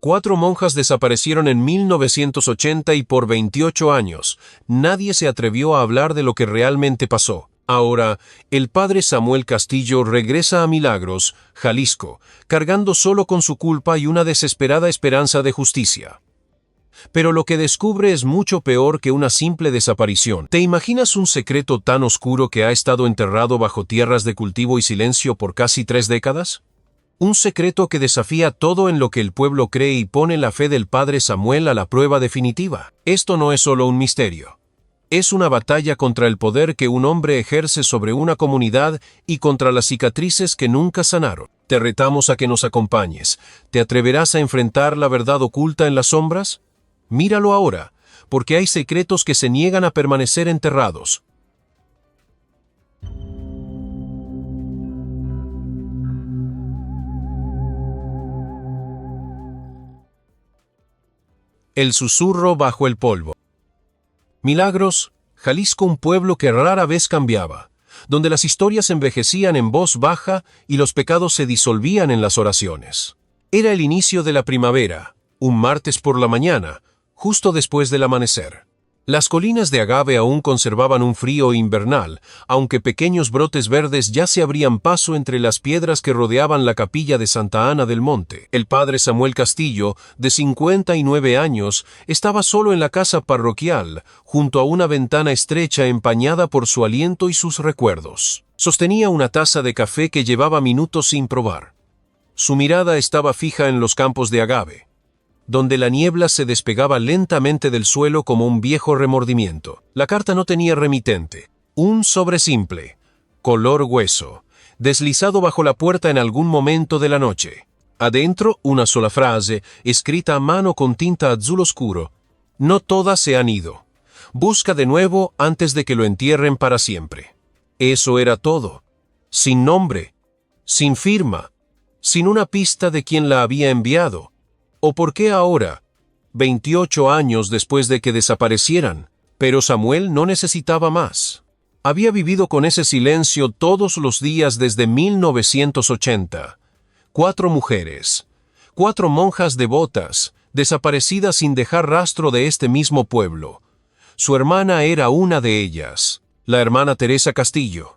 4 monjas desaparecieron en 1980 y por 28 años nadie se atrevió a hablar de lo que realmente pasó. Ahora, el padre Samuel Castillo regresa a Milagros, Jalisco, cargando solo con su culpa y una desesperada esperanza de justicia. Pero lo que descubre es mucho peor que una simple desaparición. ¿Te imaginas un secreto tan oscuro que ha estado enterrado bajo tierras de cultivo y silencio por casi 3 décadas? Un secreto que desafía todo en lo que el pueblo cree y pone la fe del padre Samuel a la prueba definitiva. Esto no es solo un misterio. Es una batalla contra el poder que un hombre ejerce sobre una comunidad y contra las cicatrices que nunca sanaron. Te retamos a que nos acompañes. ¿Te atreverás a enfrentar la verdad oculta en las sombras? Míralo ahora, porque hay secretos que se niegan a permanecer enterrados. El susurro bajo el polvo. Milagros, Jalisco, un pueblo que rara vez cambiaba, donde las historias envejecían en voz baja y los pecados se disolvían en las oraciones. Era el inicio de la primavera, un martes por la mañana, justo después del amanecer. Las colinas de agave aún conservaban un frío invernal, aunque pequeños brotes verdes ya se abrían paso entre las piedras que rodeaban la capilla de Santa Ana del Monte. El padre Samuel Castillo, de 59 años, estaba solo en la casa parroquial, junto a una ventana estrecha empañada por su aliento y sus recuerdos. Sostenía una taza de café que llevaba minutos sin probar. Su mirada estaba fija en los campos de agave, donde la niebla se despegaba lentamente del suelo como un viejo remordimiento. La carta no tenía remitente. Un sobre simple, color hueso, deslizado bajo la puerta en algún momento de la noche. Adentro, una sola frase, escrita a mano con tinta azul oscuro. No todas se han ido. Busca de nuevo antes de que lo entierren para siempre. Eso era todo. Sin nombre, sin firma, sin una pista de quién la había enviado. ¿O por qué ahora, 28 años después de que desaparecieran? Pero Samuel no necesitaba más. Había vivido con ese silencio todos los días desde 1980. 4 mujeres, 4 monjas devotas, desaparecidas sin dejar rastro de este mismo pueblo. Su hermana era una de ellas, la hermana Teresa Castillo.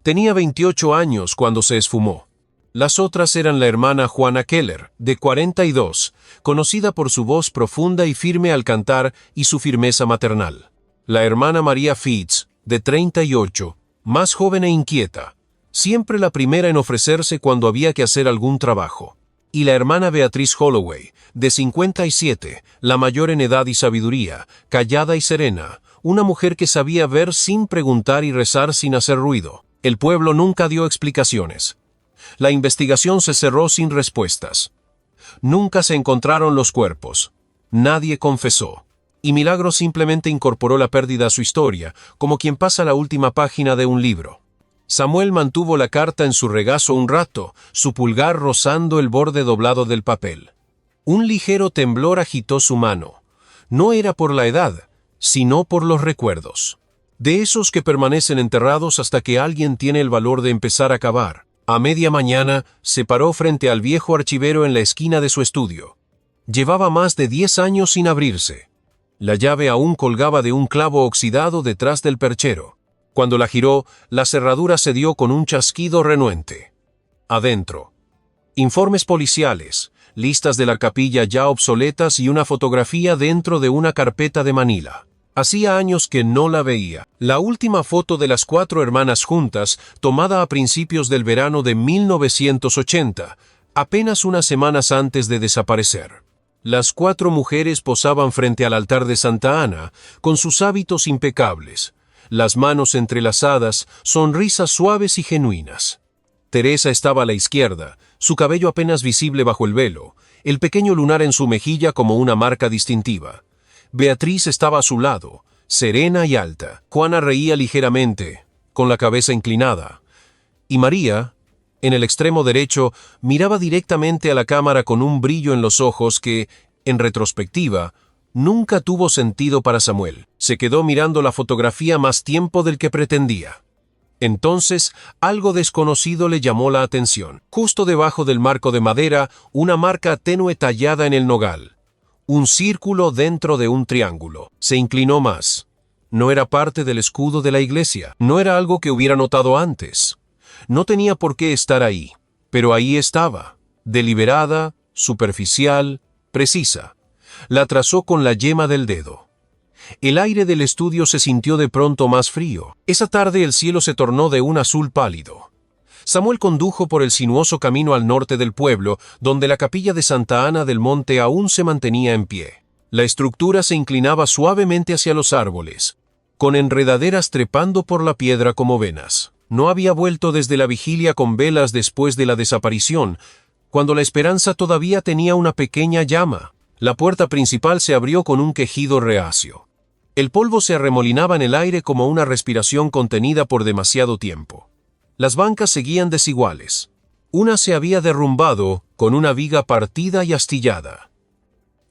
Tenía 28 años cuando se esfumó. Las otras eran la hermana Juana Keller, de 42, conocida por su voz profunda y firme al cantar y su firmeza maternal. La hermana María Fitz, de 38, más joven e inquieta, siempre la primera en ofrecerse cuando había que hacer algún trabajo. Y la hermana Beatriz Holloway, de 57, la mayor en edad y sabiduría, callada y serena, una mujer que sabía ver sin preguntar y rezar sin hacer ruido. El pueblo nunca dio explicaciones. La investigación se cerró sin respuestas. Nunca se encontraron los cuerpos. Nadie confesó. Y Milagros simplemente incorporó la pérdida a su historia, como quien pasa la última página de un libro. Samuel mantuvo la carta en su regazo un rato, su pulgar rozando el borde doblado del papel. Un ligero temblor agitó su mano. No era por la edad, sino por los recuerdos. De esos que permanecen enterrados hasta que alguien tiene el valor de empezar a cavar. A media mañana, se paró frente al viejo archivero en la esquina de su estudio. Llevaba más de 10 años sin abrirse. La llave aún colgaba de un clavo oxidado detrás del perchero. Cuando la giró, la cerradura se dio con un chasquido renuente. Adentro. Informes policiales, listas de la capilla ya obsoletas y una fotografía dentro de una carpeta de Manila. Hacía años que no la veía. La última foto de las 4 hermanas juntas, tomada a principios del verano de 1980, apenas unas semanas antes de desaparecer. Las 4 mujeres posaban frente al altar de Santa Ana, con sus hábitos impecables, las manos entrelazadas, sonrisas suaves y genuinas. Teresa estaba a la izquierda, su cabello apenas visible bajo el velo, el pequeño lunar en su mejilla como una marca distintiva. Beatriz estaba a su lado, serena y alta. Juana reía ligeramente, con la cabeza inclinada. Y María, en el extremo derecho, miraba directamente a la cámara con un brillo en los ojos que, en retrospectiva, nunca tuvo sentido para Samuel. Se quedó mirando la fotografía más tiempo del que pretendía. Entonces, algo desconocido le llamó la atención. Justo debajo del marco de madera, una marca tenue tallada en el nogal. Un círculo dentro de un triángulo. Se inclinó más. No era parte del escudo de la iglesia. No era algo que hubiera notado antes. No tenía por qué estar ahí. Pero ahí estaba. Deliberada, superficial, precisa. La trazó con la yema del dedo. El aire del estudio se sintió de pronto más frío. Esa tarde el cielo se tornó de un azul pálido. Samuel condujo por el sinuoso camino al norte del pueblo, donde la capilla de Santa Ana del Monte aún se mantenía en pie. La estructura se inclinaba suavemente hacia los árboles, con enredaderas trepando por la piedra como venas. No había vuelto desde la vigilia con velas después de la desaparición, cuando la esperanza todavía tenía una pequeña llama. La puerta principal se abrió con un quejido reacio. El polvo se arremolinaba en el aire como una respiración contenida por demasiado tiempo. Las bancas seguían desiguales. Una se había derrumbado con una viga partida y astillada.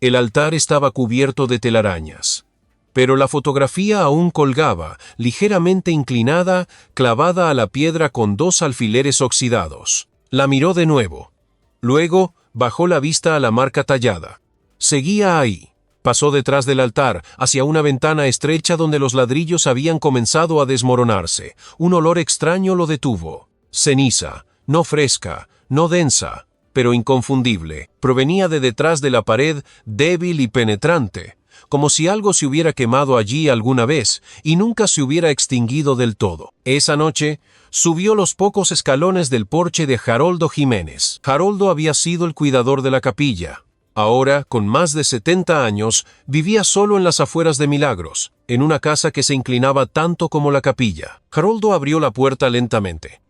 El altar estaba cubierto de telarañas. Pero la fotografía aún colgaba, ligeramente inclinada, clavada a la piedra con 2 alfileres oxidados. La miró de nuevo. Luego bajó la vista a la marca tallada. Seguía ahí. Pasó detrás del altar, hacia una ventana estrecha donde los ladrillos habían comenzado a desmoronarse. Un olor extraño lo detuvo. Ceniza, no fresca, no densa, pero inconfundible. Provenía de detrás de la pared, débil y penetrante, como si algo se hubiera quemado allí alguna vez y nunca se hubiera extinguido del todo. Esa noche, subió los pocos escalones del porche de Haroldo Jiménez. Haroldo había sido el cuidador de la capilla. Ahora, con más de 70 años, vivía solo en las afueras de Milagros, en una casa que se inclinaba tanto como la capilla. Haroldo abrió la puerta lentamente.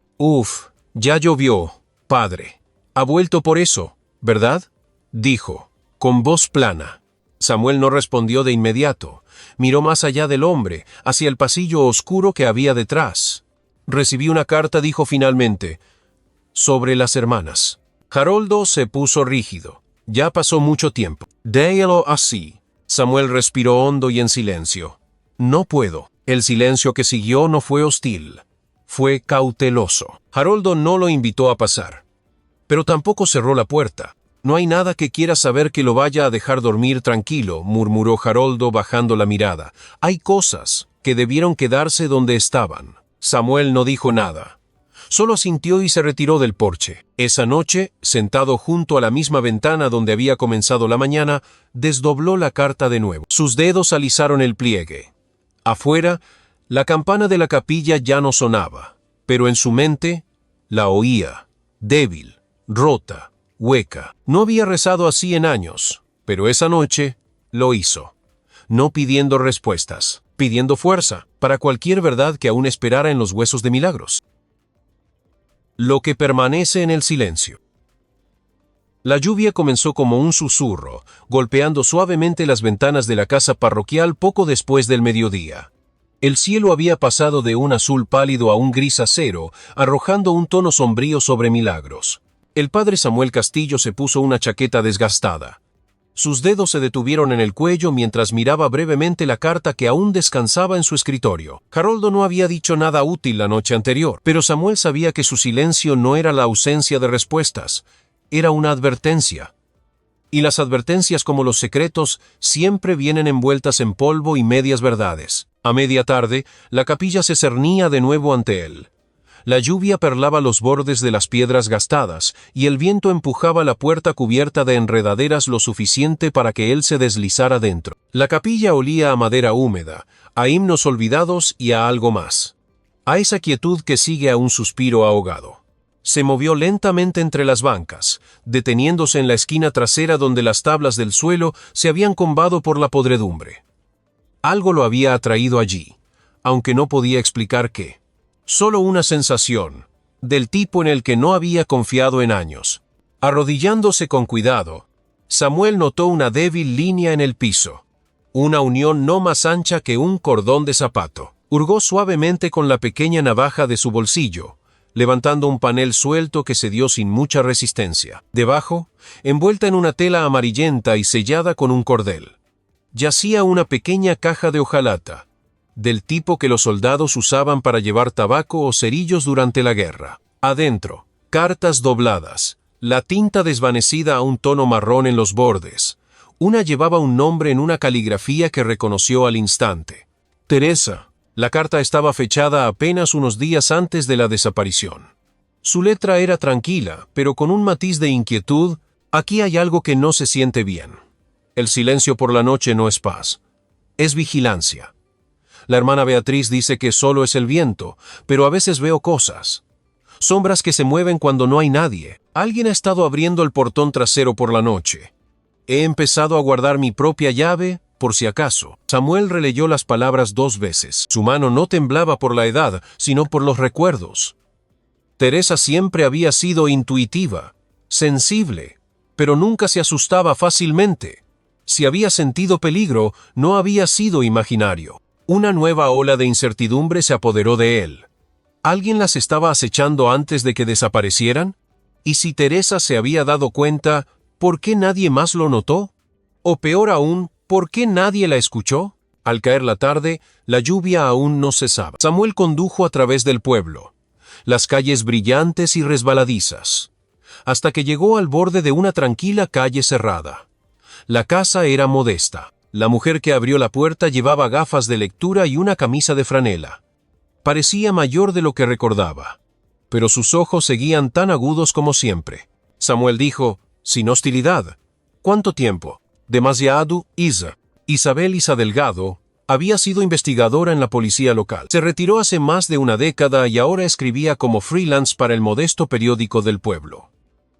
Ya llovió, padre. Ha vuelto por eso, ¿verdad?, dijo, con voz plana. Samuel no respondió de inmediato. Miró más allá del hombre, hacia el pasillo oscuro que había detrás. Recibí una carta, dijo finalmente, sobre las hermanas. Haroldo se puso rígido. Ya pasó mucho tiempo. Déjalo así. Samuel respiró hondo y en silencio. No puedo. El silencio que siguió no fue hostil. Fue cauteloso. Haroldo no lo invitó a pasar. Pero tampoco cerró la puerta. No hay nada que quiera saber que lo vaya a dejar dormir tranquilo, murmuró Haroldo bajando la mirada. Hay cosas que debieron quedarse donde estaban. Samuel no dijo nada. Solo asintió y se retiró del porche. Esa noche, sentado junto a la misma ventana donde había comenzado la mañana, desdobló la carta de nuevo. Sus dedos alisaron el pliegue. Afuera, la campana de la capilla ya no sonaba, pero en su mente la oía, débil, rota, hueca. No había rezado así en años, pero esa noche lo hizo. No pidiendo respuestas, pidiendo fuerza para cualquier verdad que aún esperara en los huesos de Milagros. Lo que permanece en el silencio. La lluvia comenzó como un susurro, golpeando suavemente las ventanas de la casa parroquial poco después del mediodía. El cielo había pasado de un azul pálido a un gris acero, arrojando un tono sombrío sobre Milagros. El padre Samuel Castillo se puso una chaqueta desgastada. Sus dedos se detuvieron en el cuello mientras miraba brevemente la carta que aún descansaba en su escritorio. Haroldo no había dicho nada útil la noche anterior, pero Samuel sabía que su silencio no era la ausencia de respuestas, era una advertencia. Y las advertencias, como los secretos, siempre vienen envueltas en polvo y medias verdades. A media tarde, la capilla se cernía de nuevo ante él. La lluvia perlaba los bordes de las piedras gastadas, y el viento empujaba la puerta cubierta de enredaderas lo suficiente para que él se deslizara dentro. La capilla olía a madera húmeda, a himnos olvidados y a algo más. A esa quietud que sigue a un suspiro ahogado. Se movió lentamente entre las bancas, deteniéndose en la esquina trasera donde las tablas del suelo se habían combado por la podredumbre. Algo lo había atraído allí, aunque no podía explicar qué. Solo una sensación, del tipo en el que no había confiado en años. Arrodillándose con cuidado, Samuel notó una débil línea en el piso, una unión no más ancha que un cordón de zapato. Hurgó suavemente con la pequeña navaja de su bolsillo, levantando un panel suelto que cedió sin mucha resistencia. Debajo, envuelta en una tela amarillenta y sellada con un cordel, yacía una pequeña caja de hojalata. del tipo que los soldados usaban para llevar tabaco o cerillos durante la guerra. Adentro, cartas dobladas, la tinta desvanecida a un tono marrón en los bordes. Una llevaba un nombre en una caligrafía que reconoció al instante. Teresa. La carta estaba fechada apenas unos días antes de la desaparición. Su letra era tranquila, pero con un matiz de inquietud. Aquí hay algo que no se siente bien. El silencio por la noche no es paz. Es vigilancia. La hermana Beatriz dice que solo es el viento, pero a veces veo cosas. Sombras que se mueven cuando no hay nadie. Alguien ha estado abriendo el portón trasero por la noche. He empezado a guardar mi propia llave, por si acaso. Samuel releyó las palabras 2 veces. Su mano no temblaba por la edad, sino por los recuerdos. Teresa siempre había sido intuitiva, sensible, pero nunca se asustaba fácilmente. Si había sentido peligro, no había sido imaginario. Una nueva ola de incertidumbre se apoderó de él. ¿Alguien las estaba acechando antes de que desaparecieran? Y si Teresa se había dado cuenta, ¿por qué nadie más lo notó? O peor aún, ¿por qué nadie la escuchó? Al caer la tarde, la lluvia aún no cesaba. Samuel condujo a través del pueblo, las calles brillantes y resbaladizas, hasta que llegó al borde de una tranquila calle cerrada. La casa era modesta. La mujer que abrió la puerta llevaba gafas de lectura y una camisa de franela. Parecía mayor de lo que recordaba, pero sus ojos seguían tan agudos como siempre. Samuel dijo, sin hostilidad: ¿Cuánto tiempo? Demasiado, Isa. Isa Delgado había sido investigadora en la policía local. Se retiró hace más de una década y ahora escribía como freelance para el modesto periódico del pueblo.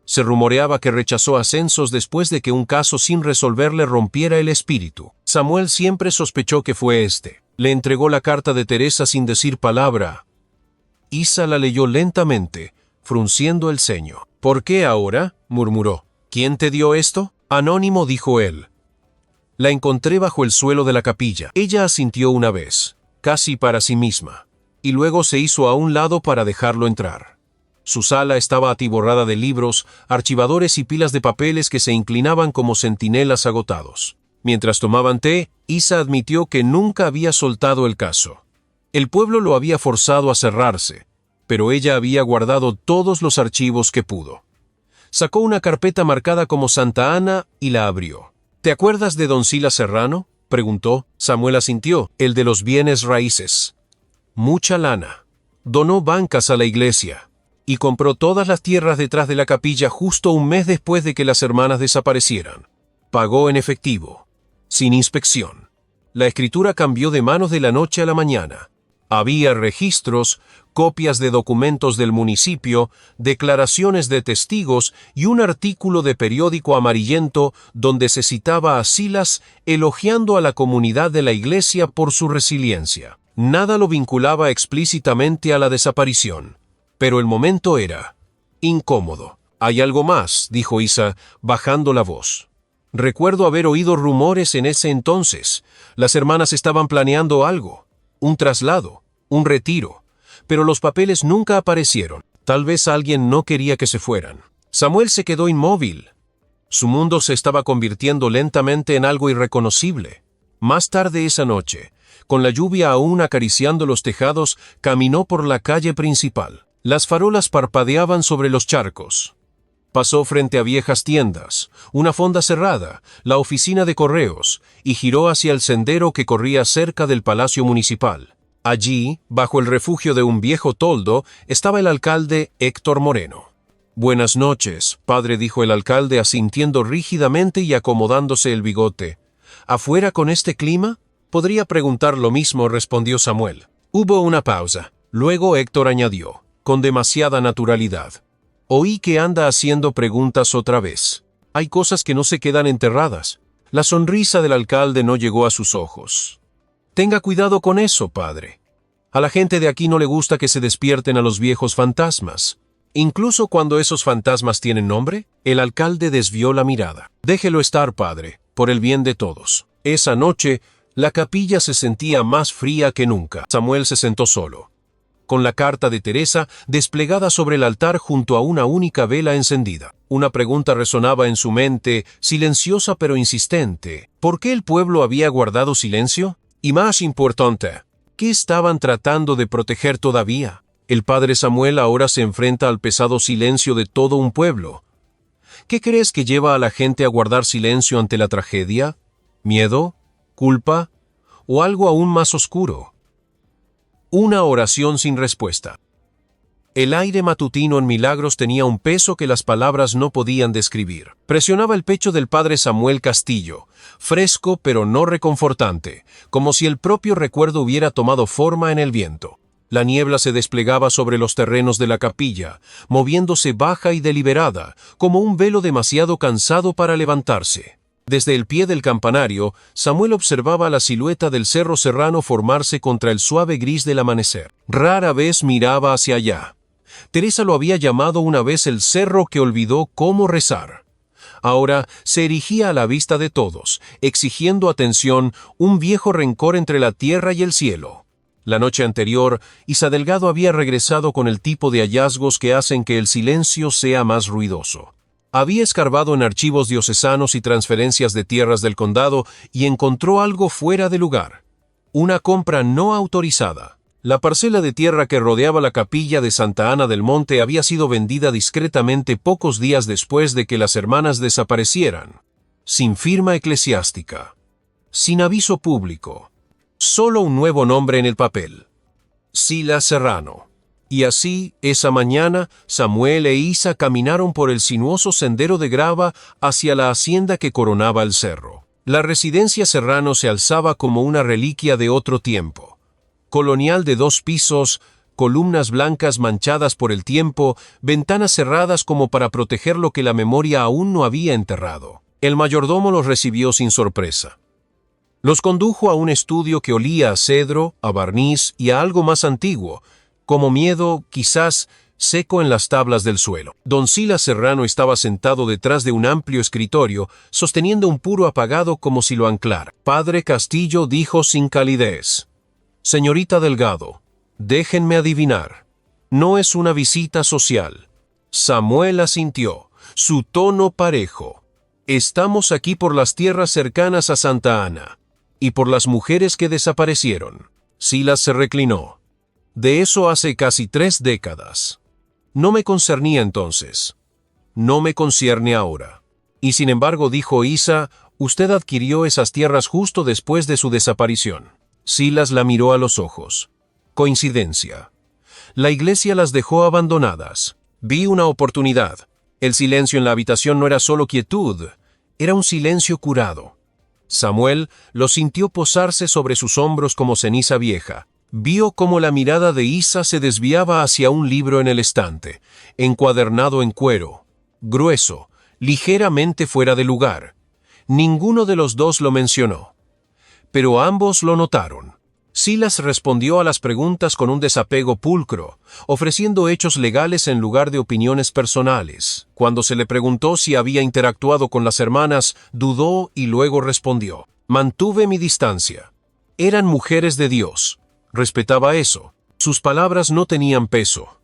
Se rumoreaba que rechazó ascensos después de que un caso sin resolver le rompiera el espíritu. Samuel siempre sospechó que fue este. Le entregó la carta de Teresa sin decir palabra. Isa la leyó lentamente, frunciendo el ceño. ¿Por qué ahora?, murmuró. ¿Quién te dio esto? Anónimo, dijo él. La encontré bajo el suelo de la capilla. Ella asintió una vez, casi para sí misma, y luego se hizo a un lado para dejarlo entrar. Su sala estaba atiborrada de libros, archivadores y pilas de papeles que se inclinaban como centinelas agotados. Mientras tomaban té, Isa admitió que nunca había soltado el caso. El pueblo lo había forzado a cerrarse, pero ella había guardado todos los archivos que pudo. Sacó una carpeta marcada como Santa Ana y la abrió. ¿Te acuerdas de don Silas Serrano?, preguntó. Samuel asintió. El de los bienes raíces. Mucha lana. Donó bancas a la iglesia y compró todas las tierras detrás de la capilla justo un mes después de que las hermanas desaparecieran. Pagó en efectivo, sin inspección. La escritura cambió de manos de la noche a la mañana. Había registros, copias de documentos del municipio, declaraciones de testigos y un artículo de periódico amarillento donde se citaba a Silas elogiando a la comunidad de la iglesia por su resiliencia. Nada lo vinculaba explícitamente a la desaparición, pero el momento era incómodo. «Hay algo más», dijo Isa, bajando la voz. «Recuerdo haber oído rumores en ese entonces. Las hermanas estaban planeando algo, un traslado, un retiro, pero los papeles nunca aparecieron. Tal vez alguien no quería que se fueran». Samuel se quedó inmóvil. Su mundo se estaba convirtiendo lentamente en algo irreconocible. Más tarde esa noche, con la lluvia aún acariciando los tejados, caminó por la calle principal. Las farolas parpadeaban sobre los charcos. Pasó frente a viejas tiendas, una fonda cerrada, la oficina de correos, y giró hacia el sendero que corría cerca del Palacio Municipal. Allí, bajo el refugio de un viejo toldo, estaba el alcalde Héctor Moreno. «Buenas noches, padre», dijo el alcalde asintiendo rígidamente y acomodándose el bigote. «¿Afuera con este clima?» «Podría preguntar lo mismo», respondió Samuel. Hubo una pausa. Luego Héctor añadió, con demasiada naturalidad: «Oí que anda haciendo preguntas otra vez. Hay cosas que no se quedan enterradas». La sonrisa del alcalde no llegó a sus ojos. «Tenga cuidado con eso, padre. A la gente de aquí no le gusta que se despierten a los viejos fantasmas. Incluso cuando esos fantasmas tienen nombre». El alcalde desvió la mirada. «Déjelo estar, padre, por el bien de todos». Esa noche, la capilla se sentía más fría que nunca. Samuel se sentó solo, con la carta de Teresa desplegada sobre el altar junto a una única vela encendida. Una pregunta resonaba en su mente, silenciosa pero insistente. ¿Por qué el pueblo había guardado silencio? Y más importante, ¿Qué estaban tratando de proteger todavía? El padre Samuel ahora se enfrenta al pesado silencio de todo un pueblo. ¿Qué crees que lleva a la gente a guardar silencio ante la tragedia? ¿Miedo? ¿Culpa? ¿O algo aún más oscuro? Una oración sin respuesta. El aire matutino en Milagros tenía un peso que las palabras no podían describir. Presionaba el pecho del padre Samuel Castillo, fresco pero no reconfortante, como si el propio recuerdo hubiera tomado forma en el viento. La niebla se desplegaba sobre los terrenos de la capilla, moviéndose baja y deliberada, como un velo demasiado cansado para levantarse. Desde el pie del campanario, Samuel observaba la silueta del cerro serrano formarse contra el suave gris del amanecer. Rara vez miraba hacia allá. Teresa lo había llamado una vez el cerro que olvidó cómo rezar. Ahora se erigía a la vista de todos, exigiendo atención, un viejo rencor entre la tierra y el cielo. La noche anterior, Isa Delgado había regresado con el tipo de hallazgos que hacen que el silencio sea más ruidoso. Había escarbado en archivos diocesanos y transferencias de tierras del condado y encontró algo fuera de lugar. Una compra no autorizada. La parcela de tierra que rodeaba la capilla de Santa Ana del Monte había sido vendida discretamente pocos días después de que las hermanas desaparecieran. Sin firma eclesiástica. Sin aviso público. Solo un nuevo nombre en el papel. Silas Serrano. Y así, esa mañana, Samuel e Isa caminaron por el sinuoso sendero de grava hacia la hacienda que coronaba el cerro. La residencia Serrano se alzaba como una reliquia de otro tiempo. Colonial de 2 pisos, columnas blancas manchadas por el tiempo, ventanas cerradas como para proteger lo que la memoria aún no había enterrado. El mayordomo los recibió sin sorpresa. Los condujo a un estudio que olía a cedro, a barniz y a algo más antiguo, como miedo, quizás, seco en las tablas del suelo. Don Silas Serrano estaba sentado detrás de un amplio escritorio, sosteniendo un puro apagado como si lo anclara. Padre Castillo dijo sin calidez: «Señorita Delgado, déjenme adivinar. No es una visita social». Samuel asintió, su tono parejo. «Estamos aquí por las tierras cercanas a Santa Ana, y por las mujeres que desaparecieron». Silas se reclinó. «De eso hace casi 3 décadas. No me concernía entonces. No me concierne ahora. Y sin embargo, dijo Isa, usted adquirió esas tierras justo después de su desaparición». Silas la miró a los ojos. «Coincidencia. La iglesia las dejó abandonadas. Vi una oportunidad. El silencio en la habitación no era solo quietud, era un silencio curado». Samuel lo sintió posarse sobre sus hombros como ceniza vieja. Vio cómo la mirada de Isa se desviaba hacia un libro en el estante, encuadernado en cuero, grueso, ligeramente fuera de lugar. Ninguno de los dos lo mencionó, pero ambos lo notaron. Silas respondió a las preguntas con un desapego pulcro, ofreciendo hechos legales en lugar de opiniones personales. Cuando se le preguntó si había interactuado con las hermanas, dudó y luego respondió: «Mantuve mi distancia. Eran mujeres de Dios. Respetaba eso. Sus palabras no tenían peso.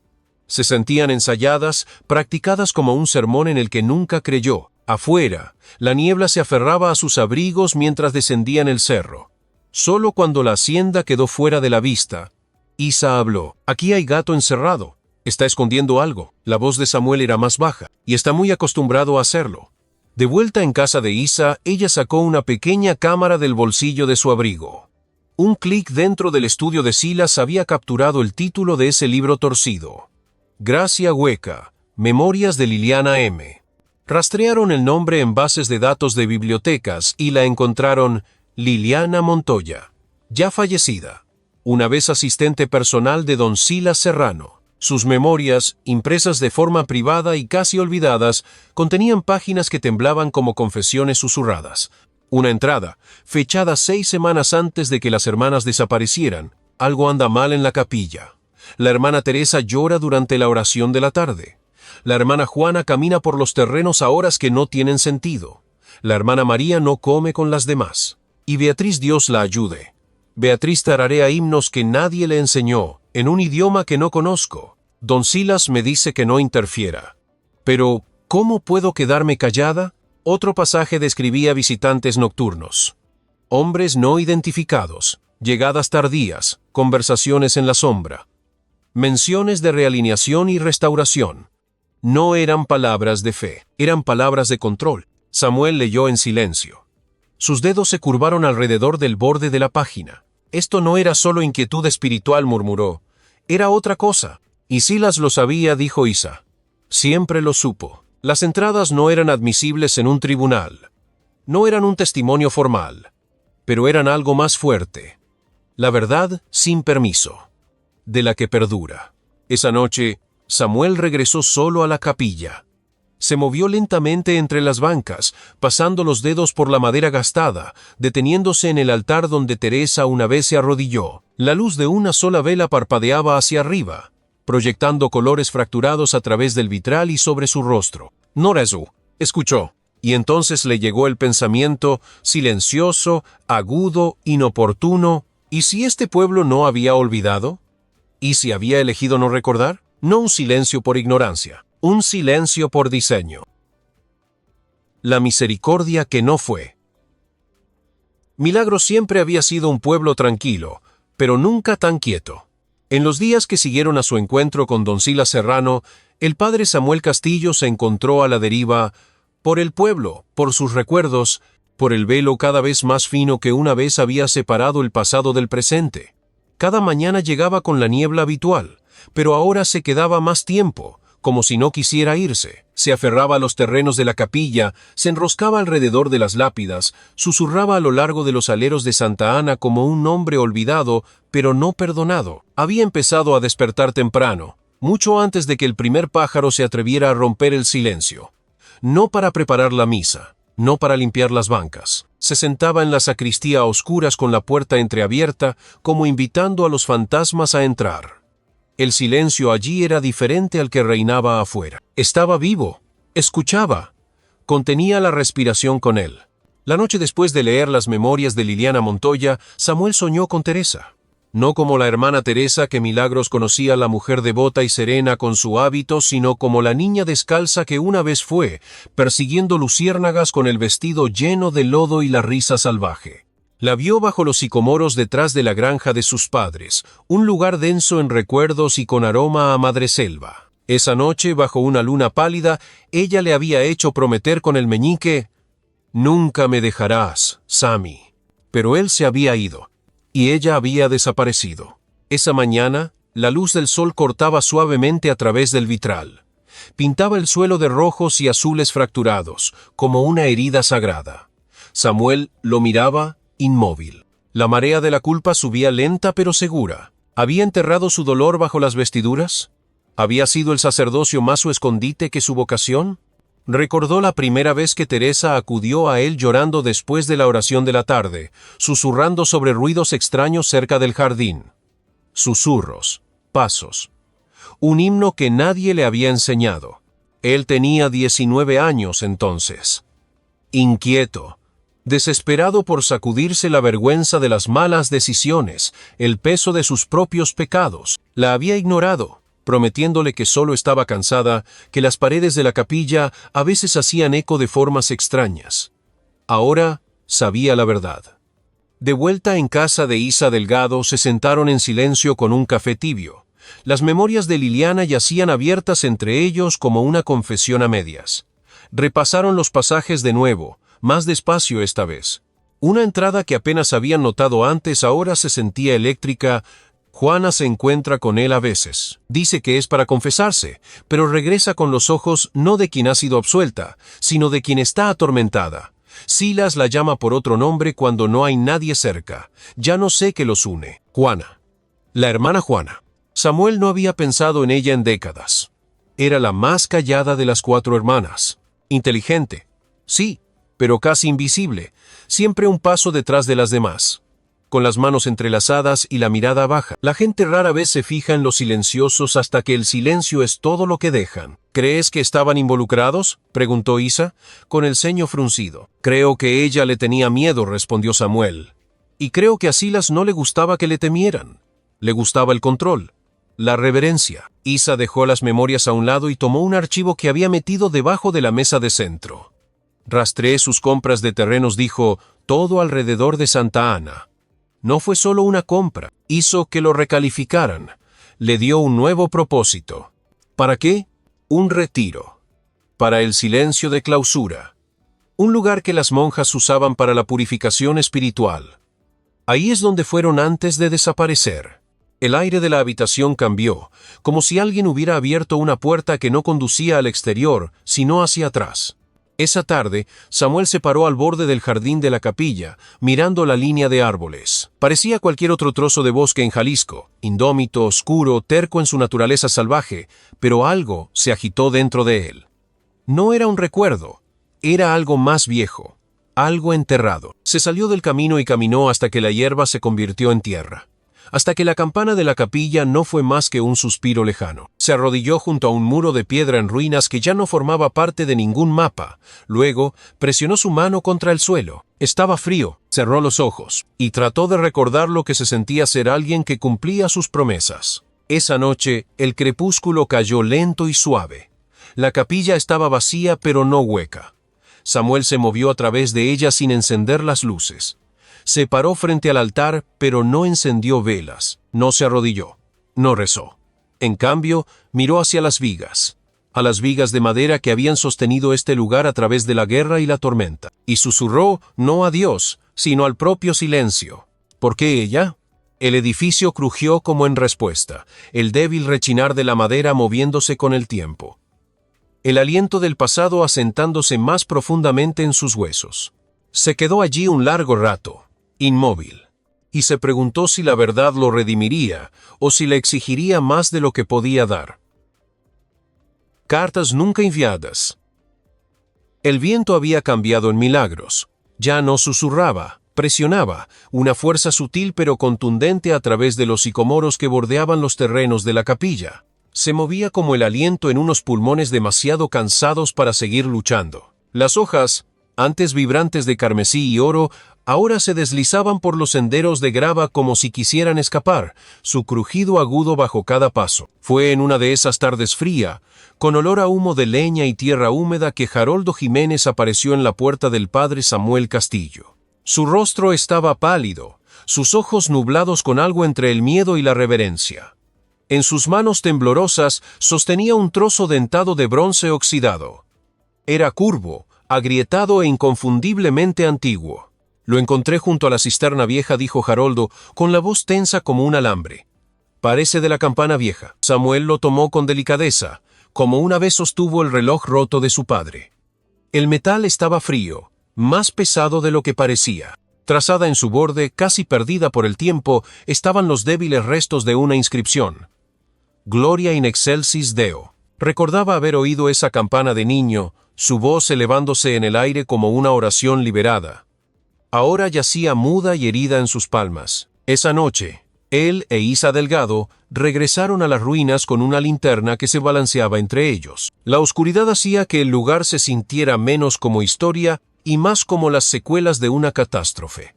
Se sentían ensayadas, practicadas como un sermón en el que nunca creyó. Afuera, la niebla se aferraba a sus abrigos mientras descendían el cerro. Solo cuando la hacienda quedó fuera de la vista, Isa habló. «Aquí hay gato encerrado. Está escondiendo algo». La voz de Samuel era más baja, y está muy acostumbrado a hacerlo. De vuelta en casa de Isa, ella sacó una pequeña cámara del bolsillo de su abrigo. Un clic dentro del estudio de Silas había capturado el título de ese libro torcido. Gracia Hueca, Memorias de Liliana M. Rastrearon el nombre en bases de datos de bibliotecas y la encontraron: Liliana Montoya, ya fallecida, una vez asistente personal de don Silas Serrano. Sus memorias, impresas de forma privada y casi olvidadas, contenían páginas que temblaban como confesiones susurradas. Una entrada, fechada 6 semanas antes de que las hermanas desaparecieran. Algo anda mal en la capilla. La hermana Teresa llora durante la oración de la tarde. La hermana Juana camina por los terrenos a horas que no tienen sentido. La hermana María no come con las demás. Y Beatriz, Dios la ayude. Beatriz tararea himnos que nadie le enseñó, en un idioma que no conozco. Don Silas me dice que no interfiera. Pero, ¿cómo puedo quedarme callada? Otro pasaje describía visitantes nocturnos. Hombres no identificados, llegadas tardías, conversaciones en la sombra, menciones de realineación y restauración. No eran palabras de fe, eran palabras de control. Samuel leyó en silencio. Sus dedos se curvaron alrededor del borde de la página. Esto no era solo inquietud espiritual, murmuró. Era otra cosa. Y Silas lo sabía, dijo Isa. Siempre lo supo. Las entradas no eran admisibles en un tribunal. No eran un testimonio formal. Pero eran algo más fuerte. La verdad sin permiso. De la que perdura. Esa noche, Samuel regresó solo a la capilla. Se movió lentamente entre las bancas, pasando los dedos por la madera gastada, deteniéndose en el altar donde Teresa una vez se arrodilló. La luz de una sola vela parpadeaba hacia arriba, proyectando colores fracturados a través del vitral y sobre su rostro. Norezu, escuchó, y entonces le llegó el pensamiento, silencioso, agudo, inoportuno, ¿y si este pueblo no había olvidado? ¿Y si había elegido no recordar? No un silencio por ignorancia. Un silencio por diseño. La misericordia que no fue. Milagros siempre había sido un pueblo tranquilo, pero nunca tan quieto. En los días que siguieron a su encuentro con don Silas Serrano, el padre Samuel Castillo se encontró a la deriva por el pueblo, por sus recuerdos, por el velo cada vez más fino que una vez había separado el pasado del presente. Cada mañana llegaba con la niebla habitual, pero ahora se quedaba más tiempo, como si no quisiera irse. Se aferraba a los terrenos de la capilla, se enroscaba alrededor de las lápidas, susurraba a lo largo de los aleros de Santa Ana como un hombre olvidado, pero no perdonado. Había empezado a despertar temprano, mucho antes de que el primer pájaro se atreviera a romper el silencio. No para preparar la misa, no para limpiar las bancas. Se sentaba en la sacristía a oscuras con la puerta entreabierta, como invitando a los fantasmas a entrar. El silencio allí era diferente al que reinaba afuera. Estaba vivo, escuchaba, contenía la respiración con él. La noche después de leer las memorias de Liliana Montoya, Samuel soñó con Teresa. No como la hermana Teresa que Milagros conocía, la mujer devota y serena con su hábito, sino como la niña descalza que una vez fue, persiguiendo luciérnagas con el vestido lleno de lodo y la risa salvaje. La vio bajo los sicomoros detrás de la granja de sus padres, un lugar denso en recuerdos y con aroma a madreselva. Esa noche, bajo una luna pálida, ella le había hecho prometer con el meñique: «Nunca me dejarás, Sami». Pero él se había ido, y ella había desaparecido. Esa mañana, la luz del sol cortaba suavemente a través del vitral. Pintaba el suelo de rojos y azules fracturados, como una herida sagrada. Samuel lo miraba, inmóvil. La marea de la culpa subía lenta pero segura. ¿Había enterrado su dolor bajo las vestiduras? ¿Había sido el sacerdocio más su escondite que su vocación? Recordó la primera vez que Teresa acudió a él llorando después de la oración de la tarde, susurrando sobre ruidos extraños cerca del jardín. Susurros, pasos. Un himno que nadie le había enseñado. Él tenía 19 años entonces. Inquieto, desesperado por sacudirse la vergüenza de las malas decisiones, el peso de sus propios pecados, la había ignorado, prometiéndole que solo estaba cansada, que las paredes de la capilla a veces hacían eco de formas extrañas. Ahora sabía la verdad. De vuelta en casa de Isa Delgado, se sentaron en silencio con un café tibio. Las memorias de Liliana yacían abiertas entre ellos como una confesión a medias. Repasaron los pasajes de nuevo, más despacio esta vez. Una entrada que apenas habían notado antes ahora se sentía eléctrica. Juana se encuentra con él a veces. Dice que es para confesarse, pero regresa con los ojos no de quien ha sido absuelta, sino de quien está atormentada. Silas la llama por otro nombre cuando no hay nadie cerca. Ya no sé qué los une. Juana. La hermana Juana. Samuel no había pensado en ella en décadas. Era la más callada de las 4 hermanas. Inteligente. Sí, pero casi invisible, siempre un paso detrás de las demás. Con las manos entrelazadas y la mirada baja. La gente rara vez se fija en los silenciosos hasta que el silencio es todo lo que dejan. ¿Crees que estaban involucrados?, preguntó Isa, con el ceño fruncido. Creo que ella le tenía miedo, respondió Samuel. Y creo que a Silas no le gustaba que le temieran. Le gustaba el control, la reverencia. Isa dejó las memorias a un lado y tomó un archivo que había metido debajo de la mesa de centro. Rastreé sus compras de terrenos, dijo, todo alrededor de Santa Ana. No fue solo una compra, hizo que lo recalificaran. Le dio un nuevo propósito. ¿Para qué? Un retiro. Para el silencio de clausura. Un lugar que las monjas usaban para la purificación espiritual. Ahí es donde fueron antes de desaparecer. El aire de la habitación cambió, como si alguien hubiera abierto una puerta que no conducía al exterior, sino hacia atrás. Esa tarde, Samuel se paró al borde del jardín de la capilla, mirando la línea de árboles. Parecía cualquier otro trozo de bosque en Jalisco, indómito, oscuro, terco en su naturaleza salvaje, pero algo se agitó dentro de él. No era un recuerdo, era algo más viejo, algo enterrado. Se salió del camino y caminó hasta que la hierba se convirtió en tierra. Hasta que la campana de la capilla no fue más que un suspiro lejano. Se arrodilló junto a un muro de piedra en ruinas que ya no formaba parte de ningún mapa. Luego, presionó su mano contra el suelo. Estaba frío, cerró los ojos, y trató de recordar lo que se sentía ser alguien que cumplía sus promesas. Esa noche, el crepúsculo cayó lento y suave. La capilla estaba vacía pero no hueca. Samuel se movió a través de ella sin encender las luces. Se paró frente al altar, pero no encendió velas. No se arrodilló. No rezó. En cambio, miró hacia las vigas. A las vigas de madera que habían sostenido este lugar a través de la guerra y la tormenta. Y susurró no a Dios, sino al propio silencio. ¿Por qué ella? El edificio crujió como en respuesta, el débil rechinar de la madera moviéndose con el tiempo. El aliento del pasado asentándose más profundamente en sus huesos. Se quedó allí un largo rato, inmóvil, y se preguntó si la verdad lo redimiría o si le exigiría más de lo que podía dar. Cartas nunca enviadas. El viento había cambiado en Milagros. Ya no susurraba, presionaba, una fuerza sutil pero contundente a través de los sicomoros que bordeaban los terrenos de la capilla. Se movía como el aliento en unos pulmones demasiado cansados para seguir luchando. Las hojas, antes vibrantes de carmesí y oro, ahora se deslizaban por los senderos de grava como si quisieran escapar, su crujido agudo bajo cada paso. Fue en una de esas tardes fría, con olor a humo de leña y tierra húmeda, que Haroldo Jiménez apareció en la puerta del padre Samuel Castillo. Su rostro estaba pálido, sus ojos nublados con algo entre el miedo y la reverencia. En sus manos temblorosas sostenía un trozo dentado de bronce oxidado. Era curvo, agrietado e inconfundiblemente antiguo. Lo encontré junto a la cisterna vieja, dijo Haroldo, con la voz tensa como un alambre. Parece de la campana vieja. Samuel lo tomó con delicadeza, como una vez sostuvo el reloj roto de su padre. El metal estaba frío, más pesado de lo que parecía. Trazada en su borde, casi perdida por el tiempo, estaban los débiles restos de una inscripción. Gloria in excelsis Deo. Recordaba haber oído esa campana de niño, su voz elevándose en el aire como una oración liberada. Ahora yacía muda y herida en sus palmas. Esa noche, él e Isa Delgado regresaron a las ruinas con una linterna que se balanceaba entre ellos. La oscuridad hacía que el lugar se sintiera menos como historia y más como las secuelas de una catástrofe.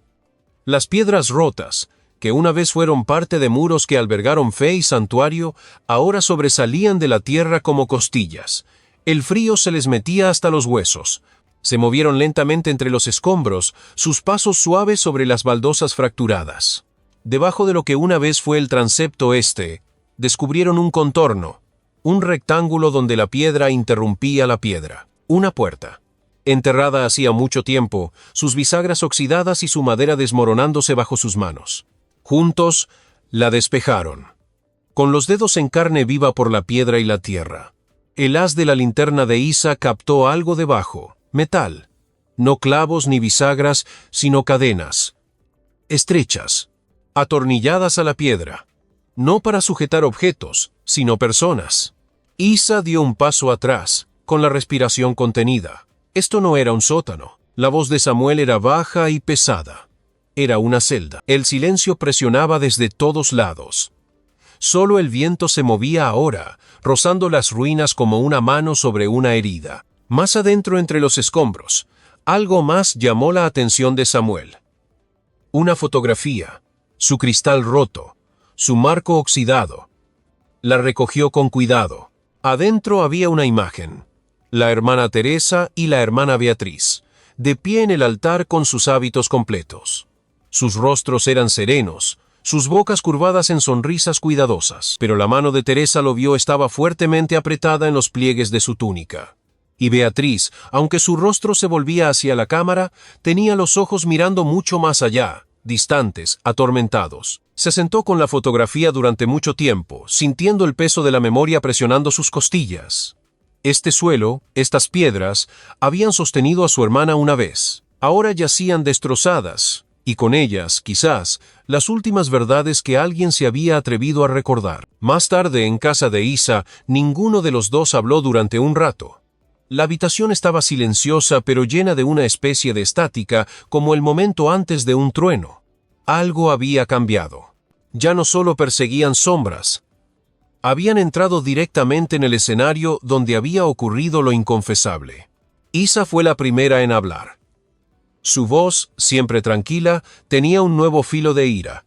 Las piedras rotas, que una vez fueron parte de muros que albergaron fe y santuario, ahora sobresalían de la tierra como costillas. El frío se les metía hasta los huesos. Se movieron lentamente entre los escombros, sus pasos suaves sobre las baldosas fracturadas. Debajo de lo que una vez fue el transepto este, descubrieron un contorno, un rectángulo donde la piedra interrumpía la piedra. Una puerta. Enterrada hacía mucho tiempo, sus bisagras oxidadas y su madera desmoronándose bajo sus manos. Juntos, la despejaron. Con los dedos en carne viva por la piedra y la tierra. El haz de la linterna de Isa captó algo debajo, metal. No clavos ni bisagras, sino cadenas. Estrechas, atornilladas a la piedra. No para sujetar objetos, sino personas. Isa dio un paso atrás, con la respiración contenida. Esto no era un sótano. La voz de Samuel era baja y pesada. Era una celda. El silencio presionaba desde todos lados. Solo el viento se movía ahora, rozando las ruinas como una mano sobre una herida. Más adentro entre los escombros, algo más llamó la atención de Samuel. Una fotografía, su cristal roto, su marco oxidado. La recogió con cuidado. Adentro había una imagen. La hermana Teresa y la hermana Beatriz, de pie en el altar con sus hábitos completos. Sus rostros eran serenos, sus bocas curvadas en sonrisas cuidadosas, pero la mano de Teresa lo vio estaba fuertemente apretada en los pliegues de su túnica. Y Beatriz, aunque su rostro se volvía hacia la cámara, tenía los ojos mirando mucho más allá, distantes, atormentados. Se sentó con la fotografía durante mucho tiempo, sintiendo el peso de la memoria presionando sus costillas. Este suelo, estas piedras, habían sostenido a su hermana una vez. Ahora yacían destrozadas, y con ellas, quizás, las últimas verdades que alguien se había atrevido a recordar. Más tarde, en casa de Isa, ninguno de los dos habló durante un rato. La habitación estaba silenciosa pero llena de una especie de estática, como el momento antes de un trueno. Algo había cambiado. Ya no solo perseguían sombras. Habían entrado directamente en el escenario donde había ocurrido lo inconfesable. Isa fue la primera en hablar. Su voz, siempre tranquila, tenía un nuevo filo de ira.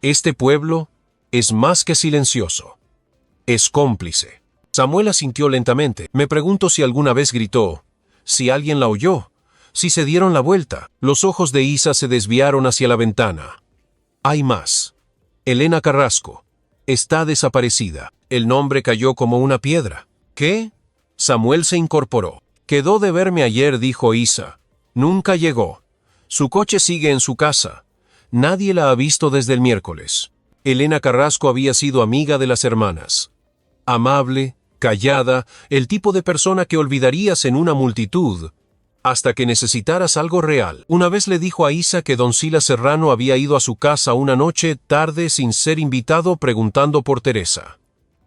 Este pueblo es más que silencioso. Es cómplice. Samuel asintió lentamente. Me pregunto si alguna vez gritó, si alguien la oyó, si se dieron la vuelta. Los ojos de Isa se desviaron hacia la ventana. Hay más. Elena Carrasco. Está desaparecida. El nombre cayó como una piedra. ¿Qué? Samuel se incorporó. Quedó de verme ayer, dijo Isa. Nunca llegó. Su coche sigue en su casa. Nadie la ha visto desde el miércoles. Elena Carrasco había sido amiga de las hermanas. Amable, callada, el tipo de persona que olvidarías en una multitud, hasta que necesitaras algo real. Una vez le dijo a Isa que don Silas Serrano había ido a su casa una noche tarde sin ser invitado preguntando por Teresa.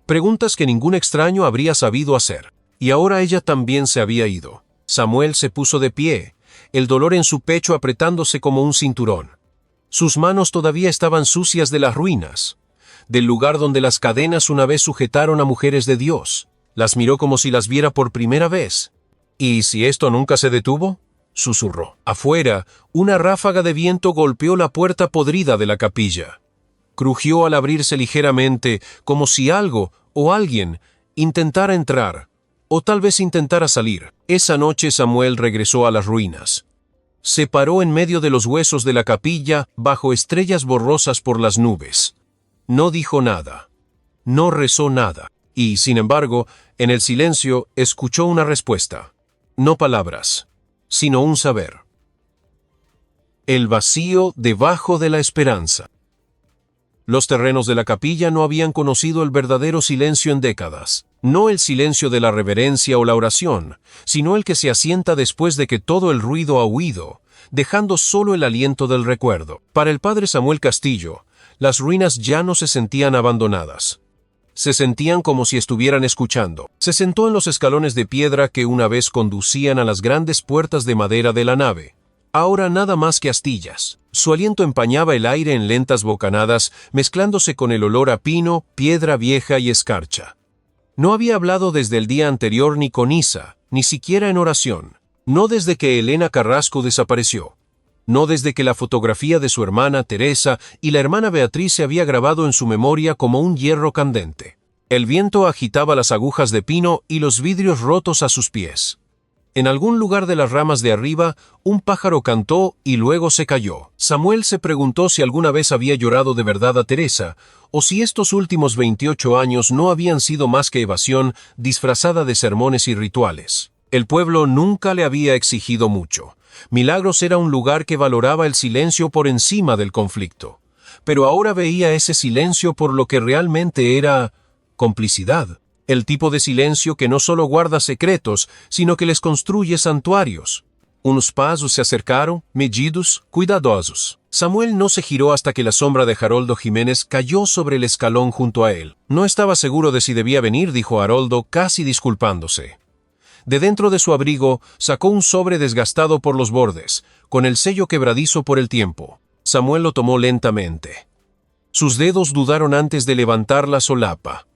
Preguntas que ningún extraño habría sabido hacer. Y ahora ella también se había ido. Samuel se puso de pie, el dolor en su pecho apretándose como un cinturón. Sus manos todavía estaban sucias de las ruinas, del lugar donde las cadenas una vez sujetaron a mujeres de Dios. Las miró como si las viera por primera vez. ¿Y si esto nunca se detuvo? Susurró. Afuera, una ráfaga de viento golpeó la puerta podrida de la capilla. Crujió al abrirse ligeramente, como si algo o alguien intentara entrar, o tal vez intentara salir. Esa noche Samuel regresó a las ruinas. Se paró en medio de los huesos de la capilla, bajo estrellas borrosas por las nubes. No dijo nada. No rezó nada. Y, sin embargo, en el silencio escuchó una respuesta. No palabras, sino un saber. El vacío debajo de la esperanza. Los terrenos de la capilla no habían conocido el verdadero silencio en décadas. No el silencio de la reverencia o la oración, sino el que se asienta después de que todo el ruido ha huido, dejando solo el aliento del recuerdo. Para el padre Samuel Castillo, las ruinas ya no se sentían abandonadas. Se sentían como si estuvieran escuchando. Se sentó en los escalones de piedra que una vez conducían a las grandes puertas de madera de la nave. Ahora nada más que astillas. Su aliento empañaba el aire en lentas bocanadas, mezclándose con el olor a pino, piedra vieja y escarcha. No había hablado desde el día anterior ni con Isa, ni siquiera en oración. No desde que Elena Carrasco desapareció. No desde que la fotografía de su hermana Teresa y la hermana Beatriz se había grabado en su memoria como un hierro candente. El viento agitaba las agujas de pino y los vidrios rotos a sus pies. En algún lugar de las ramas de arriba, un pájaro cantó y luego se cayó. Samuel se preguntó si alguna vez había llorado de verdad a Teresa, o si estos últimos 28 años no habían sido más que evasión disfrazada de sermones y rituales. El pueblo nunca le había exigido mucho. Milagros era un lugar que valoraba el silencio por encima del conflicto. Pero ahora veía ese silencio por lo que realmente era complicidad. El tipo de silencio que no solo guarda secretos, sino que les construye santuarios. Unos pasos se acercaron, medidos, cuidadosos. Samuel no se giró hasta que la sombra de Haroldo Jiménez cayó sobre el escalón junto a él. No estaba seguro de si debía venir, dijo Haroldo, casi disculpándose. De dentro de su abrigo sacó un sobre desgastado por los bordes, con el sello quebradizo por el tiempo. Samuel lo tomó lentamente. Sus dedos dudaron antes de levantar la solapa.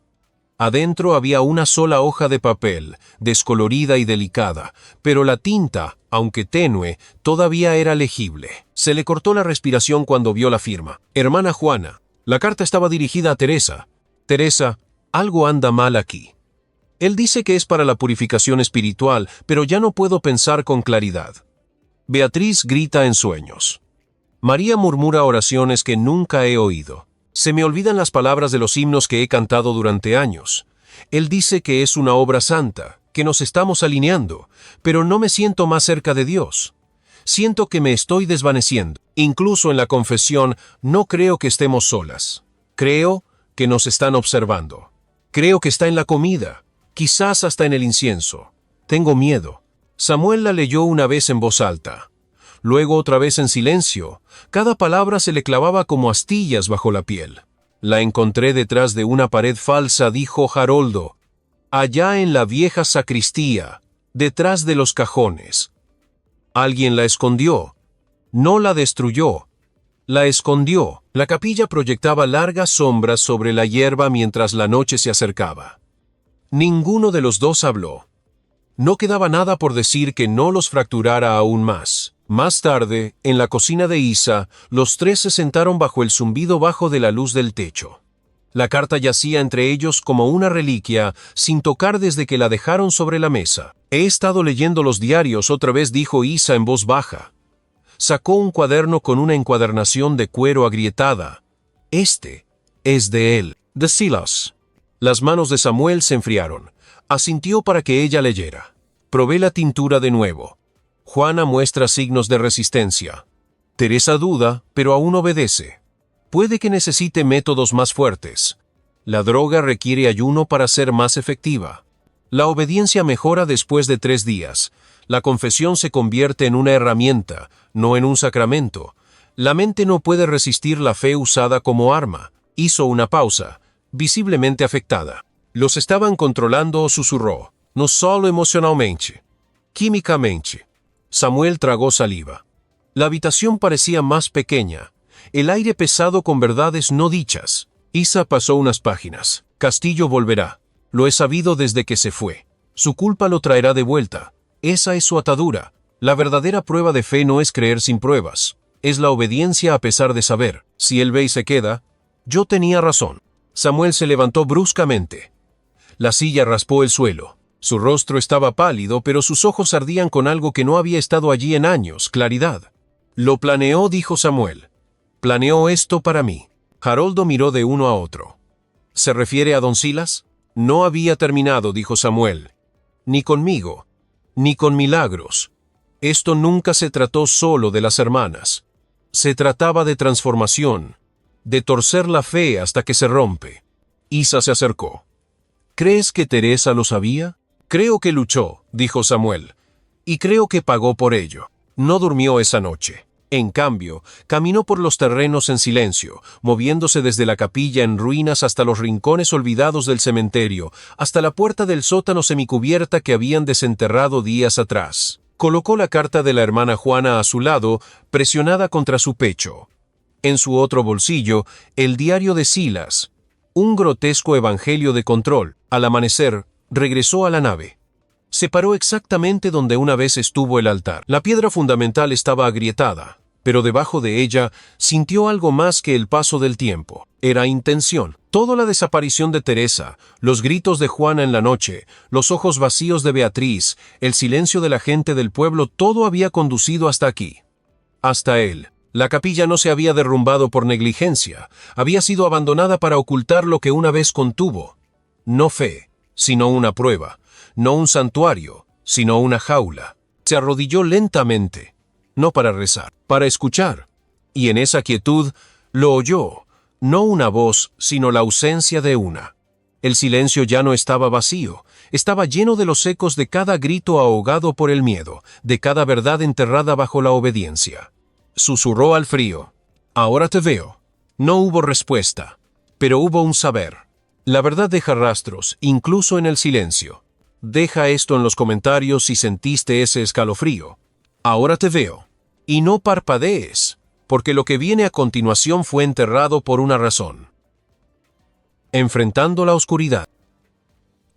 Adentro había una sola hoja de papel, descolorida y delicada, pero la tinta, aunque tenue, todavía era legible. Se le cortó la respiración cuando vio la firma. Hermana Juana. La carta estaba dirigida a Teresa. Teresa, algo anda mal aquí. Él dice que es para la purificación espiritual, pero ya no puedo pensar con claridad. Beatriz grita en sueños. María murmura oraciones que nunca he oído. Se me olvidan las palabras de los himnos que he cantado durante años. Él dice que es una obra santa, que nos estamos alineando, pero no me siento más cerca de Dios. Siento que me estoy desvaneciendo. Incluso en la confesión no creo que estemos solas. Creo que nos están observando. Creo que está en la comida, quizás hasta en el incienso. Tengo miedo. Samuel la leyó una vez en voz alta. Luego otra vez en silencio. Cada palabra se le clavaba como astillas bajo la piel. La encontré detrás de una pared falsa, dijo Haroldo. Allá en la vieja sacristía, detrás de los cajones. Alguien la escondió. No la destruyó. La escondió. La capilla proyectaba largas sombras sobre la hierba mientras la noche se acercaba. Ninguno de los dos habló. No quedaba nada por decir que no los fracturara aún más. Más tarde, en la cocina de Isa, los tres se sentaron bajo el zumbido bajo de la luz del techo. La carta yacía entre ellos como una reliquia, sin tocar desde que la dejaron sobre la mesa. He estado leyendo los diarios, otra vez dijo Isa en voz baja. Sacó un cuaderno con una encuadernación de cuero agrietada. Este es de él, de Silas. Las manos de Samuel se enfriaron. Asintió para que ella leyera. Probé la tintura de nuevo. Juana muestra signos de resistencia. Teresa duda, pero aún obedece. Puede que necesite métodos más fuertes. La droga requiere ayuno para ser más efectiva. La obediencia mejora después de 3 días. La confesión se convierte en una herramienta, no en un sacramento. La mente no puede resistir la fe usada como arma. Hizo una pausa, visiblemente afectada. Los estaban controlando, susurró. No solo emocionalmente, químicamente. Samuel tragó saliva. La habitación parecía más pequeña. El aire pesado con verdades no dichas. Isa pasó unas páginas. Castillo volverá. Lo he sabido desde que se fue. Su culpa lo traerá de vuelta. Esa es su atadura. La verdadera prueba de fe no es creer sin pruebas. Es la obediencia a pesar de saber. Si él ve y se queda, yo tenía razón. Samuel se levantó bruscamente. La silla raspó el suelo. Su rostro estaba pálido, pero sus ojos ardían con algo que no había estado allí en años, claridad. Lo planeó, dijo Samuel. Planeó esto para mí. Haroldo miró de uno a otro. ¿Se refiere a don Silas? No había terminado, dijo Samuel. Ni conmigo, ni con Milagros. Esto nunca se trató solo de las hermanas. Se trataba de transformación, de torcer la fe hasta que se rompe. Isa se acercó. ¿Crees que Teresa lo sabía? Creo que luchó, dijo Samuel, y creo que pagó por ello. No durmió esa noche. En cambio, caminó por los terrenos en silencio, moviéndose desde la capilla en ruinas hasta los rincones olvidados del cementerio, hasta la puerta del sótano semicubierta que habían desenterrado días atrás. Colocó la carta de la hermana Juana a su lado, presionada contra su pecho. En su otro bolsillo, el diario de Silas, un grotesco evangelio de control. Al amanecer, regresó a la nave. Se paró exactamente donde una vez estuvo el altar. La piedra fundamental estaba agrietada, pero debajo de ella sintió algo más que el paso del tiempo. Era intención. Toda la desaparición de Teresa, los gritos de Juana en la noche, los ojos vacíos de Beatriz, el silencio de la gente del pueblo, todo había conducido hasta aquí. Hasta él. La capilla no se había derrumbado por negligencia, había sido abandonada para ocultar lo que una vez contuvo. No fe, sino una prueba. No un santuario, sino una jaula. Se arrodilló lentamente, no para rezar, para escuchar. Y en esa quietud lo oyó, no una voz, sino la ausencia de una. El silencio ya no estaba vacío, estaba lleno de los ecos de cada grito ahogado por el miedo, de cada verdad enterrada bajo la obediencia. Susurró al frío. Ahora te veo. No hubo respuesta, pero hubo un saber. La verdad deja rastros, incluso en el silencio. Deja esto en los comentarios si sentiste ese escalofrío. Ahora te veo. Y no parpadees, porque lo que viene a continuación fue enterrado por una razón. Enfrentando la oscuridad.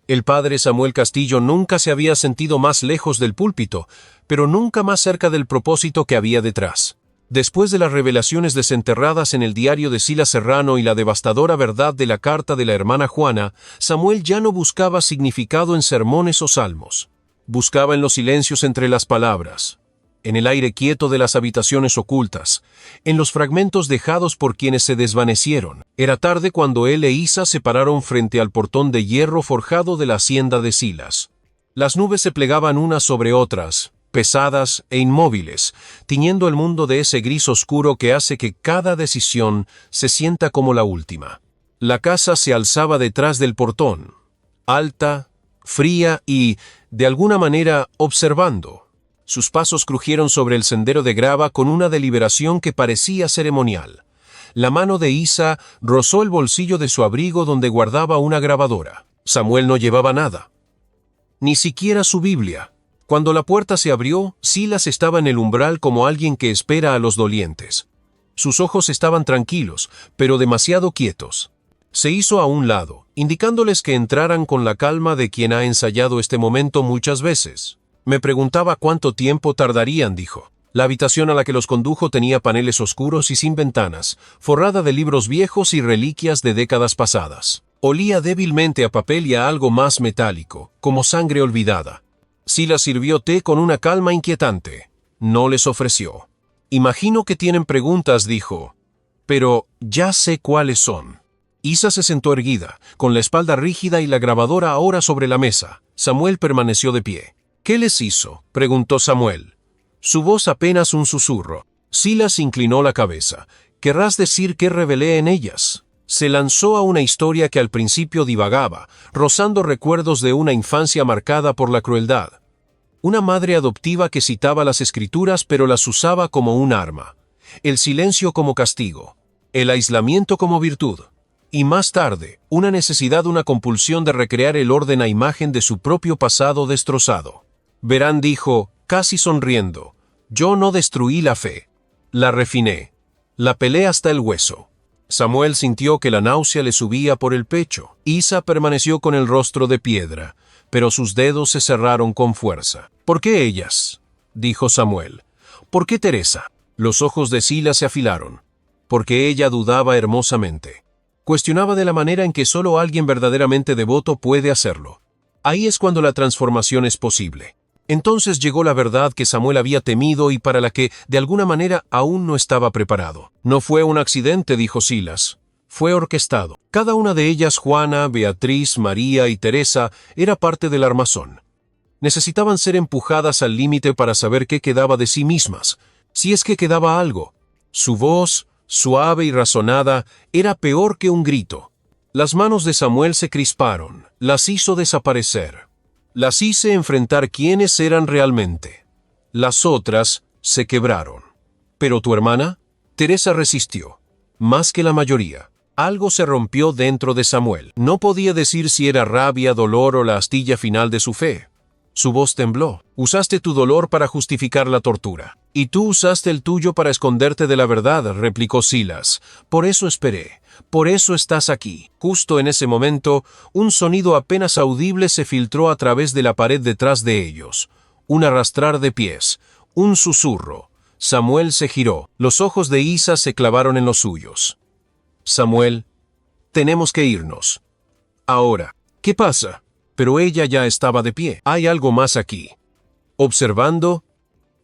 El padre Samuel Castillo nunca se había sentido más lejos del púlpito, pero nunca más cerca del propósito que había detrás. Después de las revelaciones desenterradas en el diario de Silas Serrano y la devastadora verdad de la carta de la hermana Juana, Samuel ya no buscaba significado en sermones o salmos. Buscaba en los silencios entre las palabras. en el aire quieto de las habitaciones ocultas, en los fragmentos dejados por quienes se desvanecieron. Era tarde cuando él e Isa se pararon frente al portón de hierro forjado de la hacienda de Silas. Las nubes se plegaban unas sobre otras, pesadas e inmóviles, tiñendo el mundo de ese gris oscuro que hace que cada decisión se sienta como la última. La casa se alzaba detrás del portón, alta, fría y, de alguna manera, observando. Sus pasos crujieron sobre el sendero de grava con una deliberación que parecía ceremonial. La mano de Isa rozó el bolsillo de su abrigo donde guardaba una grabadora. Samuel no llevaba nada, ni siquiera su Biblia. Cuando la puerta se abrió, Silas estaba en el umbral como alguien que espera a los dolientes. Sus ojos estaban tranquilos, pero demasiado quietos. Se hizo a un lado, indicándoles que entraran con la calma de quien ha ensayado este momento muchas veces. Me preguntaba cuánto tiempo tardarían, dijo. La habitación a la que los condujo tenía paneles oscuros y sin ventanas, forrada de libros viejos y reliquias de décadas pasadas. Olía débilmente a papel y a algo más metálico, como sangre olvidada. Silas sirvió té con una calma inquietante. No les ofreció. Imagino que tienen preguntas, dijo. Pero ya sé cuáles son. Isa se sentó erguida, con la espalda rígida y la grabadora ahora sobre la mesa. Samuel permaneció de pie. ¿Qué les hizo?, preguntó Samuel. Su voz apenas un susurro. Silas inclinó la cabeza. ¿Querrás decir qué revelé en ellas? Se lanzó a una historia que al principio divagaba, rozando recuerdos de una infancia marcada por la crueldad. Una madre adoptiva que citaba las escrituras pero las usaba como un arma. El silencio como castigo. El aislamiento como virtud. Y más tarde, una necesidad, una compulsión de recrear el orden a imagen de su propio pasado destrozado. Verán, dijo, casi sonriendo, yo no destruí la fe. La refiné. La pelé hasta el hueso. Samuel sintió que la náusea le subía por el pecho. Isa permaneció con el rostro de piedra, pero sus dedos se cerraron con fuerza. ¿Por qué ellas?, dijo Samuel. ¿Por qué Teresa? Los ojos de Silas se afilaron. Porque ella dudaba hermosamente. Cuestionaba de la manera en que solo alguien verdaderamente devoto puede hacerlo. Ahí es cuando la transformación es posible. Entonces llegó la verdad que Samuel había temido y para la que, de alguna manera, aún no estaba preparado. No fue un accidente, dijo Silas. Fue orquestado. Cada una de ellas, Juana, Beatriz, María y Teresa, era parte del armazón. Necesitaban ser empujadas al límite para saber qué quedaba de sí mismas, si es que quedaba algo. Su voz, suave y razonada, era peor que un grito. Las manos de Samuel se crisparon, las hizo desaparecer. Las hice enfrentar quiénes eran realmente. Las otras se quebraron. ¿Pero tu hermana? Teresa resistió. Más que la mayoría. Algo se rompió dentro de Samuel. No podía decir si era rabia, dolor o la astilla final de su fe. Su voz tembló. Usaste tu dolor para justificar la tortura. Y tú usaste el tuyo para esconderte de la verdad, replicó Silas. Por eso esperé. Por eso estás aquí. Justo en ese momento, un sonido apenas audible se filtró a través de la pared detrás de ellos. Un arrastrar de pies. Un susurro. Samuel se giró. Los ojos de Isa se clavaron en los suyos. Samuel, tenemos que irnos. Ahora. ¿Qué pasa? Pero ella ya estaba de pie. Hay algo más aquí. Observando,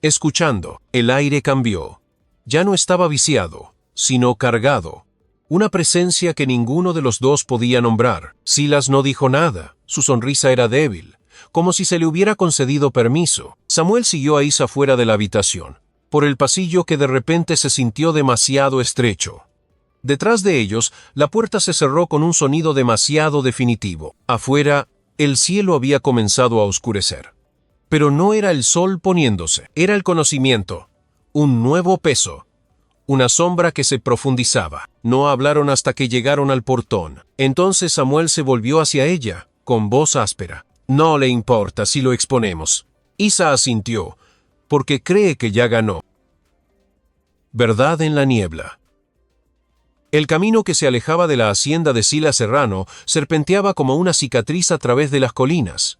escuchando. El aire cambió. Ya no estaba viciado, sino cargado. Una presencia que ninguno de los dos podía nombrar. Silas no dijo nada. Su sonrisa era débil, como si se le hubiera concedido permiso. Samuel siguió a Isa fuera de la habitación, por el pasillo que de repente se sintió demasiado estrecho. Detrás de ellos, la puerta se cerró con un sonido demasiado definitivo. Afuera, el cielo había comenzado a oscurecer. Pero no era el sol poniéndose, era el conocimiento, un nuevo peso. Una sombra que se profundizaba. No hablaron hasta que llegaron al portón. Entonces Samuel se volvió hacia ella, con voz áspera. No le importa si lo exponemos. Isa asintió, porque cree que ya ganó. Verdad en la niebla. El camino que se alejaba de la hacienda de Silas Serrano serpenteaba como una cicatriz a través de las colinas.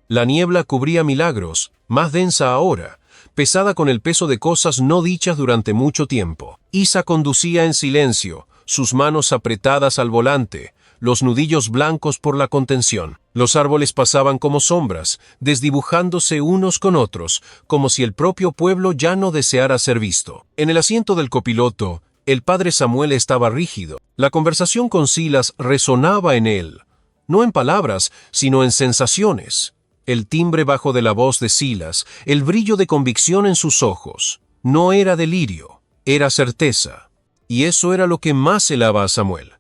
La niebla cubría Milagros, más densa ahora, pesada con el peso de cosas no dichas durante mucho tiempo. Isa conducía en silencio, sus manos apretadas al volante, los nudillos blancos por la contención. Los árboles pasaban como sombras, desdibujándose unos con otros, como si el propio pueblo ya no deseara ser visto. En el asiento del copiloto, el padre Samuel estaba rígido. La conversación con Silas resonaba en él, no en palabras, sino en sensaciones. El timbre bajo de la voz de Silas, el brillo de convicción en sus ojos. No era delirio, era certeza. Y eso era lo que más helaba a Samuel.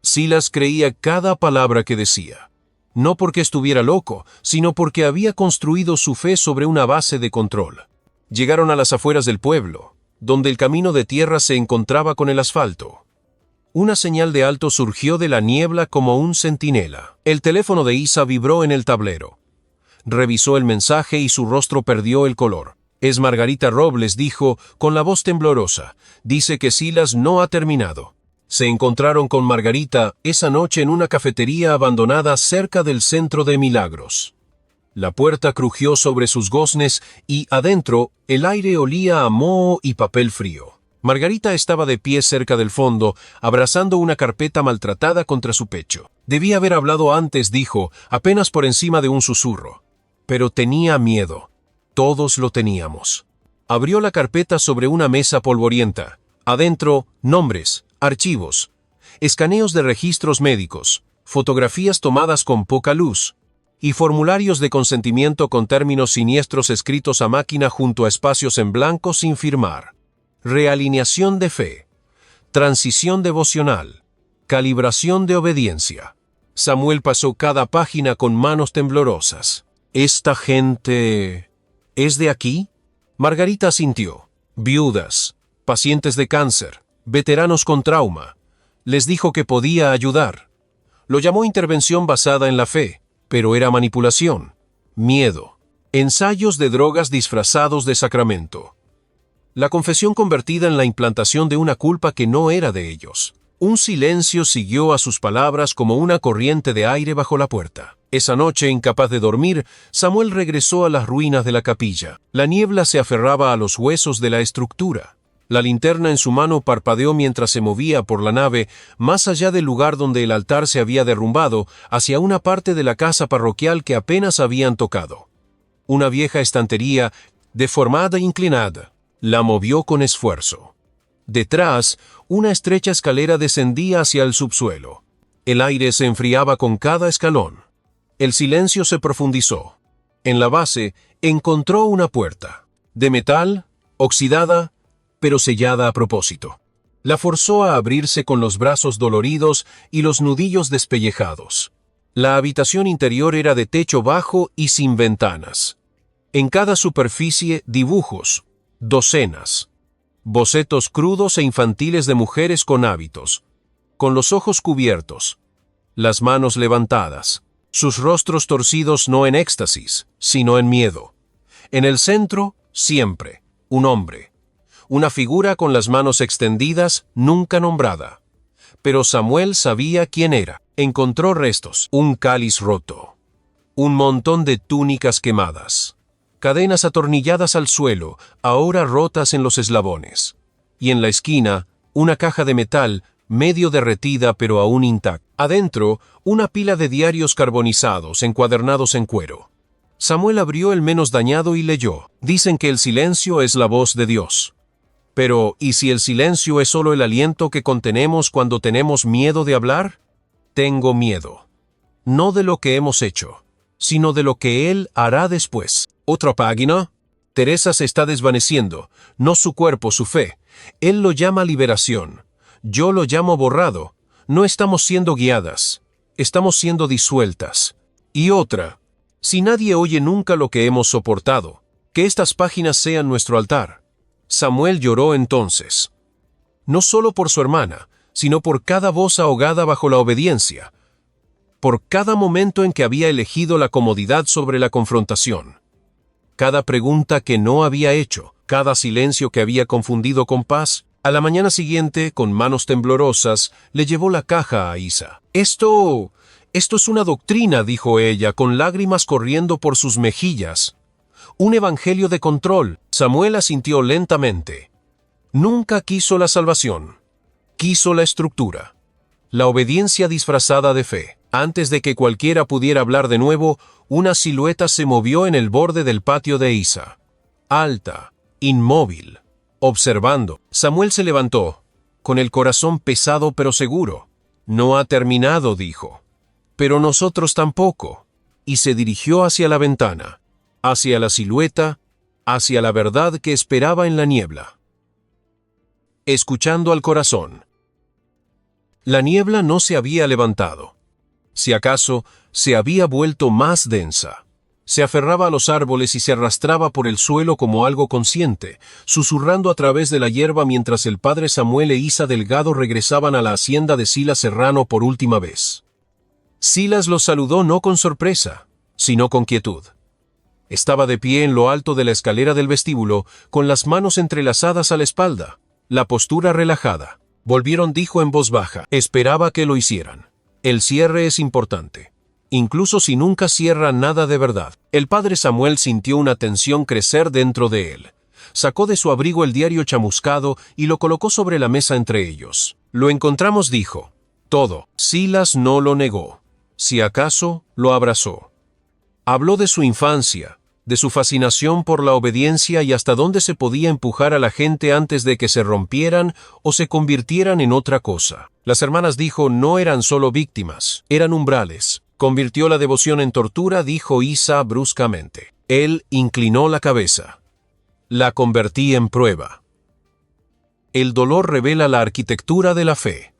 Silas creía cada palabra que decía. No porque estuviera loco, sino porque había construido su fe sobre una base de control. Llegaron a las afueras del pueblo, donde el camino de tierra se encontraba con el asfalto. Una señal de alto surgió de la niebla como un centinela. El teléfono de Isa vibró en el tablero. Revisó el mensaje y su rostro perdió el color. Es Margarita Robles, dijo, con la voz temblorosa. Dice que Silas no ha terminado. Se encontraron con Margarita esa noche en una cafetería abandonada cerca del centro de Milagros. La puerta crujió sobre sus goznes y, adentro, el aire olía a moho y papel frío. Margarita estaba de pie cerca del fondo, abrazando una carpeta maltratada contra su pecho. Debía haber hablado antes, dijo, apenas por encima de un susurro. Pero tenía miedo. Todos lo teníamos. Abrió la carpeta sobre una mesa polvorienta. Adentro, nombres, archivos, escaneos de registros médicos, fotografías tomadas con poca luz y formularios de consentimiento con términos siniestros escritos a máquina junto a espacios en blanco sin firmar. Realineación de fe, transición devocional, calibración de obediencia. Samuel pasó cada página con manos temblorosas. ¿Esta gente es de aquí? Margarita asintió. Viudas, pacientes de cáncer, veteranos con trauma. Les dijo que podía ayudar. Lo llamó intervención basada en la fe, pero era manipulación, miedo, ensayos de drogas disfrazados de sacramento. La confesión convertida en la implantación de una culpa que no era de ellos. Un silencio siguió a sus palabras como una corriente de aire bajo la puerta. Esa noche, incapaz de dormir, Samuel regresó a las ruinas de la capilla. La niebla se aferraba a los huesos de la estructura. La linterna en su mano parpadeó mientras se movía por la nave, más allá del lugar donde el altar se había derrumbado, hacia una parte de la casa parroquial que apenas habían tocado. Una vieja estantería, deformada e inclinada, la movió con esfuerzo. Detrás, una estrecha escalera descendía hacia el subsuelo. El aire se enfriaba con cada escalón. El silencio se profundizó. En la base, encontró una puerta, de metal, oxidada, pero sellada a propósito. La forzó a abrirse con los brazos doloridos y los nudillos despellejados. La habitación interior era de techo bajo y sin ventanas. En cada superficie, dibujos, docenas, bocetos crudos e infantiles de mujeres con hábitos, con los ojos cubiertos, las manos levantadas, sus rostros torcidos no en éxtasis, sino en miedo. En el centro, siempre, un hombre. Una figura con las manos extendidas, nunca nombrada. Pero Samuel sabía quién era. Encontró restos, un cáliz roto, un montón de túnicas quemadas, cadenas atornilladas al suelo, ahora rotas en los eslabones. Y en la esquina, una caja de metal, medio derretida pero aún intacta. Adentro, una pila de diarios carbonizados, encuadernados en cuero. Samuel abrió el menos dañado y leyó. Dicen que el silencio es la voz de Dios. Pero, ¿y si el silencio es solo el aliento que contenemos cuando tenemos miedo de hablar? Tengo miedo. No de lo que hemos hecho, sino de lo que Él hará después. Otra página. Teresa se está desvaneciendo, no su cuerpo, su fe. Él lo llama liberación. Yo lo llamo borrado. No estamos siendo guiadas. Estamos siendo disueltas. Y otra. Si nadie oye nunca lo que hemos soportado, que estas páginas sean nuestro altar. Samuel lloró entonces. No solo por su hermana, sino por cada voz ahogada bajo la obediencia. Por cada momento en que había elegido la comodidad sobre la confrontación. Cada pregunta que no había hecho, cada silencio que había confundido con paz. A la mañana siguiente, con manos temblorosas, le llevó la caja a Isa. Esto es una doctrina, dijo ella, con lágrimas corriendo por sus mejillas. Un evangelio de control. Samuel asintió lentamente. Nunca quiso la salvación. Quiso la estructura. La obediencia disfrazada de fe. Antes de que cualquiera pudiera hablar de nuevo, una silueta se movió en el borde del patio de Isa. Alta, inmóvil, observando. Samuel se levantó, con el corazón pesado pero seguro. No ha terminado, dijo. Pero nosotros tampoco. Y se dirigió hacia la ventana, hacia la silueta, hacia la verdad que esperaba en la niebla. Escuchando al corazón. La niebla no se había levantado. Si acaso, se había vuelto más densa. Se aferraba a los árboles y se arrastraba por el suelo como algo consciente, susurrando a través de la hierba mientras el padre Samuel e Isa Delgado regresaban a la hacienda de Silas Serrano por última vez. Silas los saludó no con sorpresa, sino con quietud. Estaba de pie en lo alto de la escalera del vestíbulo, con las manos entrelazadas a la espalda, la postura relajada. Volvieron, dijo en voz baja. Esperaba que lo hicieran. El cierre es importante, incluso si nunca cierra nada de verdad. El padre Samuel sintió una tensión crecer dentro de él. Sacó de su abrigo el diario chamuscado y lo colocó sobre la mesa entre ellos. Lo encontramos, dijo. Todo. Silas no lo negó. Si acaso, lo abrazó. Habló de su infancia, de su fascinación por la obediencia y hasta dónde se podía empujar a la gente antes de que se rompieran o se convirtieran en otra cosa. Las hermanas, dijo, no eran solo víctimas, eran umbrales. Convirtió la devoción en tortura, dijo Isa bruscamente. Él inclinó la cabeza. La convertí en prueba. El dolor revela la arquitectura de la fe.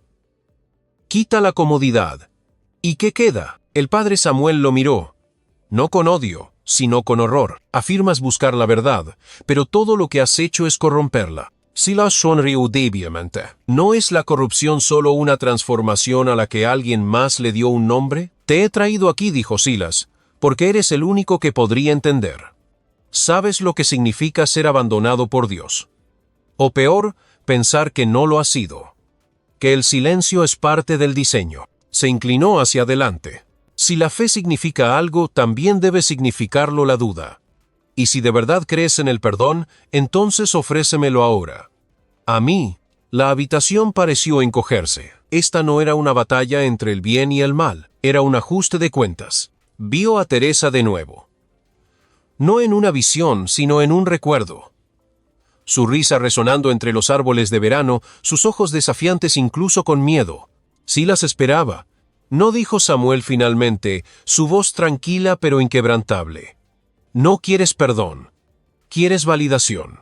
Quita la comodidad. ¿Y qué queda? El padre Samuel lo miró. No con odio, sino con horror. Afirmas buscar la verdad, pero todo lo que has hecho es corromperla. Silas sonrió débilmente. ¿No es la corrupción solo una transformación a la que alguien más le dio un nombre? Te he traído aquí, dijo Silas, porque eres el único que podría entender. Sabes lo que significa ser abandonado por Dios. O peor, pensar que no lo ha sido. Que el silencio es parte del diseño. Se inclinó hacia adelante. Si la fe significa algo, también debe significarlo la duda. Y si de verdad crees en el perdón, entonces ofrécemelo ahora. A mí, la habitación pareció encogerse. Esta no era una batalla entre el bien y el mal, era un ajuste de cuentas. Vio a Teresa de nuevo. No en una visión, sino en un recuerdo. Su risa resonando entre los árboles de verano, sus ojos desafiantes incluso con miedo. Silas esperaba. No, dijo Samuel finalmente, su voz tranquila pero inquebrantable. No quieres perdón. Quieres validación.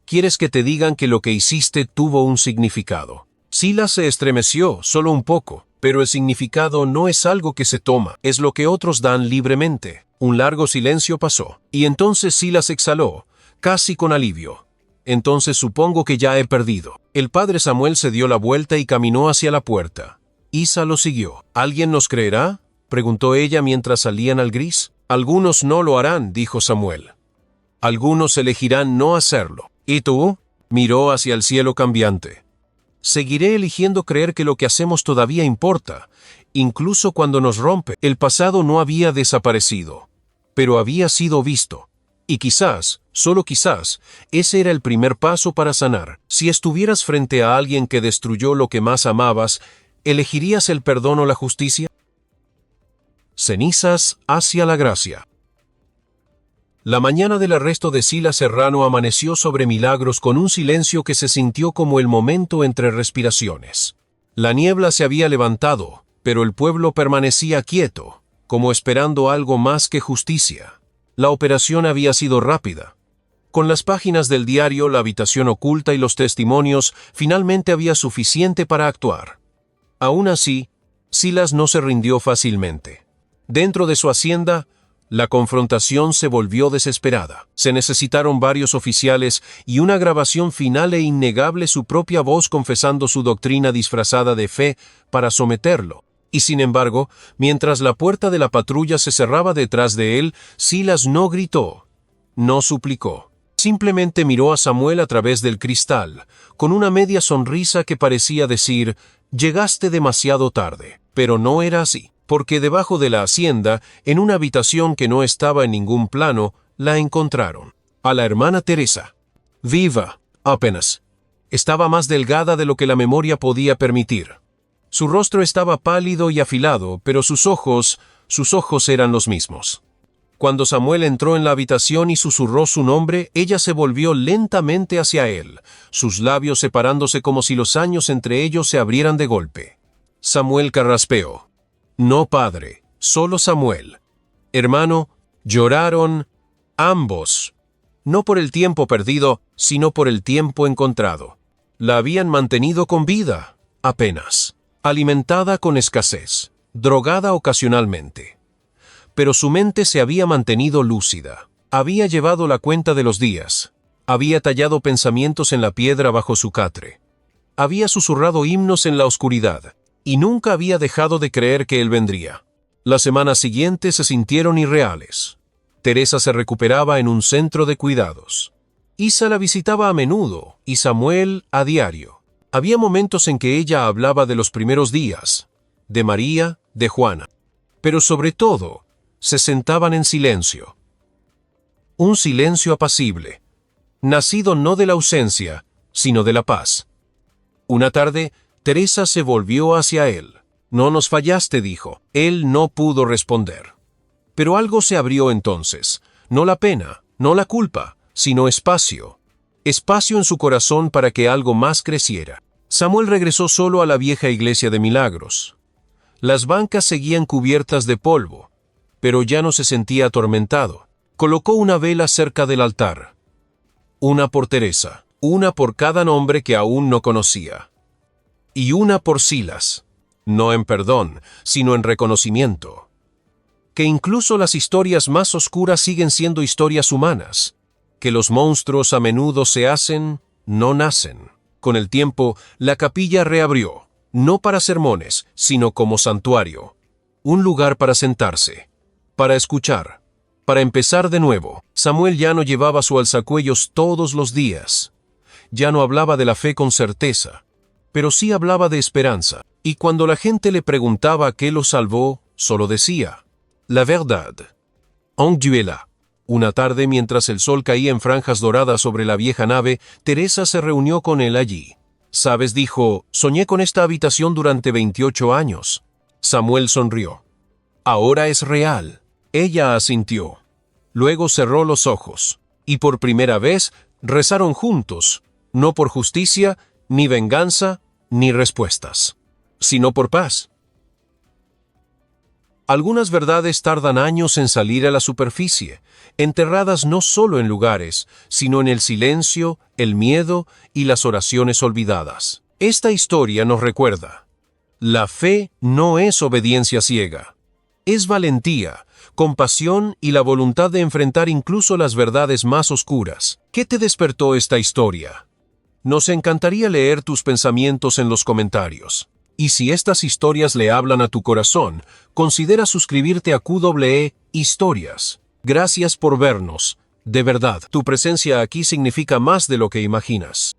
Quieres que te digan que lo que hiciste tuvo un significado. Silas se estremeció, solo un poco, pero el significado no es algo que se toma, es lo que otros dan libremente. Un largo silencio pasó, y entonces Silas exhaló, casi con alivio. Entonces supongo que ya he perdido. El padre Samuel se dio la vuelta y caminó hacia la puerta. Isa lo siguió. ¿Alguien nos creerá?, preguntó ella mientras salían al gris. Algunos no lo harán, dijo Samuel. Algunos elegirán no hacerlo. ¿Y tú? Miró hacia el cielo cambiante. Seguiré eligiendo creer que lo que hacemos todavía importa, incluso cuando nos rompe. El pasado no había desaparecido, pero había sido visto. Y quizás, solo quizás, ese era el primer paso para sanar. Si estuvieras frente a alguien que destruyó lo que más amabas, ¿elegirías el perdón o la justicia? Cenizas hacia la gracia. La mañana del arresto de Silas Serrano amaneció sobre Milagros con un silencio que se sintió como el momento entre respiraciones. La niebla se había levantado, pero el pueblo permanecía quieto, como esperando algo más que justicia. La operación había sido rápida. Con las páginas del diario, la habitación oculta y los testimonios, finalmente había suficiente para actuar. Aún así, Silas no se rindió fácilmente. Dentro de su hacienda, la confrontación se volvió desesperada. Se necesitaron varios oficiales y una grabación final e innegable, su propia voz confesando su doctrina disfrazada de fe para someterlo. Y sin embargo, mientras la puerta de la patrulla se cerraba detrás de él, Silas no gritó, no suplicó. Simplemente miró a Samuel a través del cristal, con una media sonrisa que parecía decir, «Llegaste demasiado tarde». Pero no era así, porque debajo de la hacienda, en una habitación que no estaba en ningún plano, la encontraron. A la hermana Teresa. Viva, apenas. Estaba más delgada de lo que la memoria podía permitir. Su rostro estaba pálido y afilado, pero sus ojos eran los mismos. Cuando Samuel entró en la habitación y susurró su nombre, ella se volvió lentamente hacia él, sus labios separándose como si los años entre ellos se abrieran de golpe. Samuel carraspeó. No, padre, solo Samuel. Hermano, lloraron ambos. No por el tiempo perdido, sino por el tiempo encontrado. La habían mantenido con vida, apenas. Alimentada con escasez, drogada ocasionalmente. Pero su mente se había mantenido lúcida. Había llevado la cuenta de los días. Había tallado pensamientos en la piedra bajo su catre. Había susurrado himnos en la oscuridad, y nunca había dejado de creer que él vendría. Las semanas siguientes se sintieron irreales. Teresa se recuperaba en un centro de cuidados. Isa la visitaba a menudo, y Samuel a diario. Había momentos en que ella hablaba de los primeros días, de María, de Juana. Pero sobre todo, se sentaban en silencio. Un silencio apacible, nacido no de la ausencia, sino de la paz. Una tarde, Teresa se volvió hacia él. No nos fallaste, dijo. Él no pudo responder. Pero algo se abrió entonces. No la pena, no la culpa, sino espacio. Espacio en su corazón para que algo más creciera. Samuel regresó solo a la vieja iglesia de Milagros. Las bancas seguían cubiertas de polvo, pero ya no se sentía atormentado. Colocó una vela cerca del altar. Una por Teresa, una por cada nombre que aún no conocía. Y una por Silas, no en perdón, sino en reconocimiento. Que incluso las historias más oscuras siguen siendo historias humanas. Que los monstruos a menudo se hacen, no nacen. Con el tiempo, la capilla reabrió, no para sermones, sino como santuario. Un lugar para sentarse, para escuchar, para empezar de nuevo. Samuel ya no llevaba su alzacuellos todos los días. Ya no hablaba de la fe con certeza, pero sí hablaba de esperanza. Y cuando la gente le preguntaba qué lo salvó, solo decía, la verdad. En Dieu est là. Una tarde, mientras el sol caía en franjas doradas sobre la vieja nave, Teresa se reunió con él allí. «Sabes», dijo, «soñé con esta habitación durante 28 años». Samuel sonrió. «Ahora es real». Ella asintió. Luego cerró los ojos. Y por primera vez rezaron juntos, no por justicia, ni venganza, ni respuestas, sino por paz. Algunas verdades tardan años en salir a la superficie, enterradas no solo en lugares, sino en el silencio, el miedo y las oraciones olvidadas. Esta historia nos recuerda: la fe no es obediencia ciega. Es valentía, compasión y la voluntad de enfrentar incluso las verdades más oscuras. ¿Qué te despertó esta historia? Nos encantaría leer tus pensamientos en los comentarios. Y si estas historias le hablan a tu corazón, considera suscribirte a QEE Historias. Gracias por vernos. De verdad, tu presencia aquí significa más de lo que imaginas.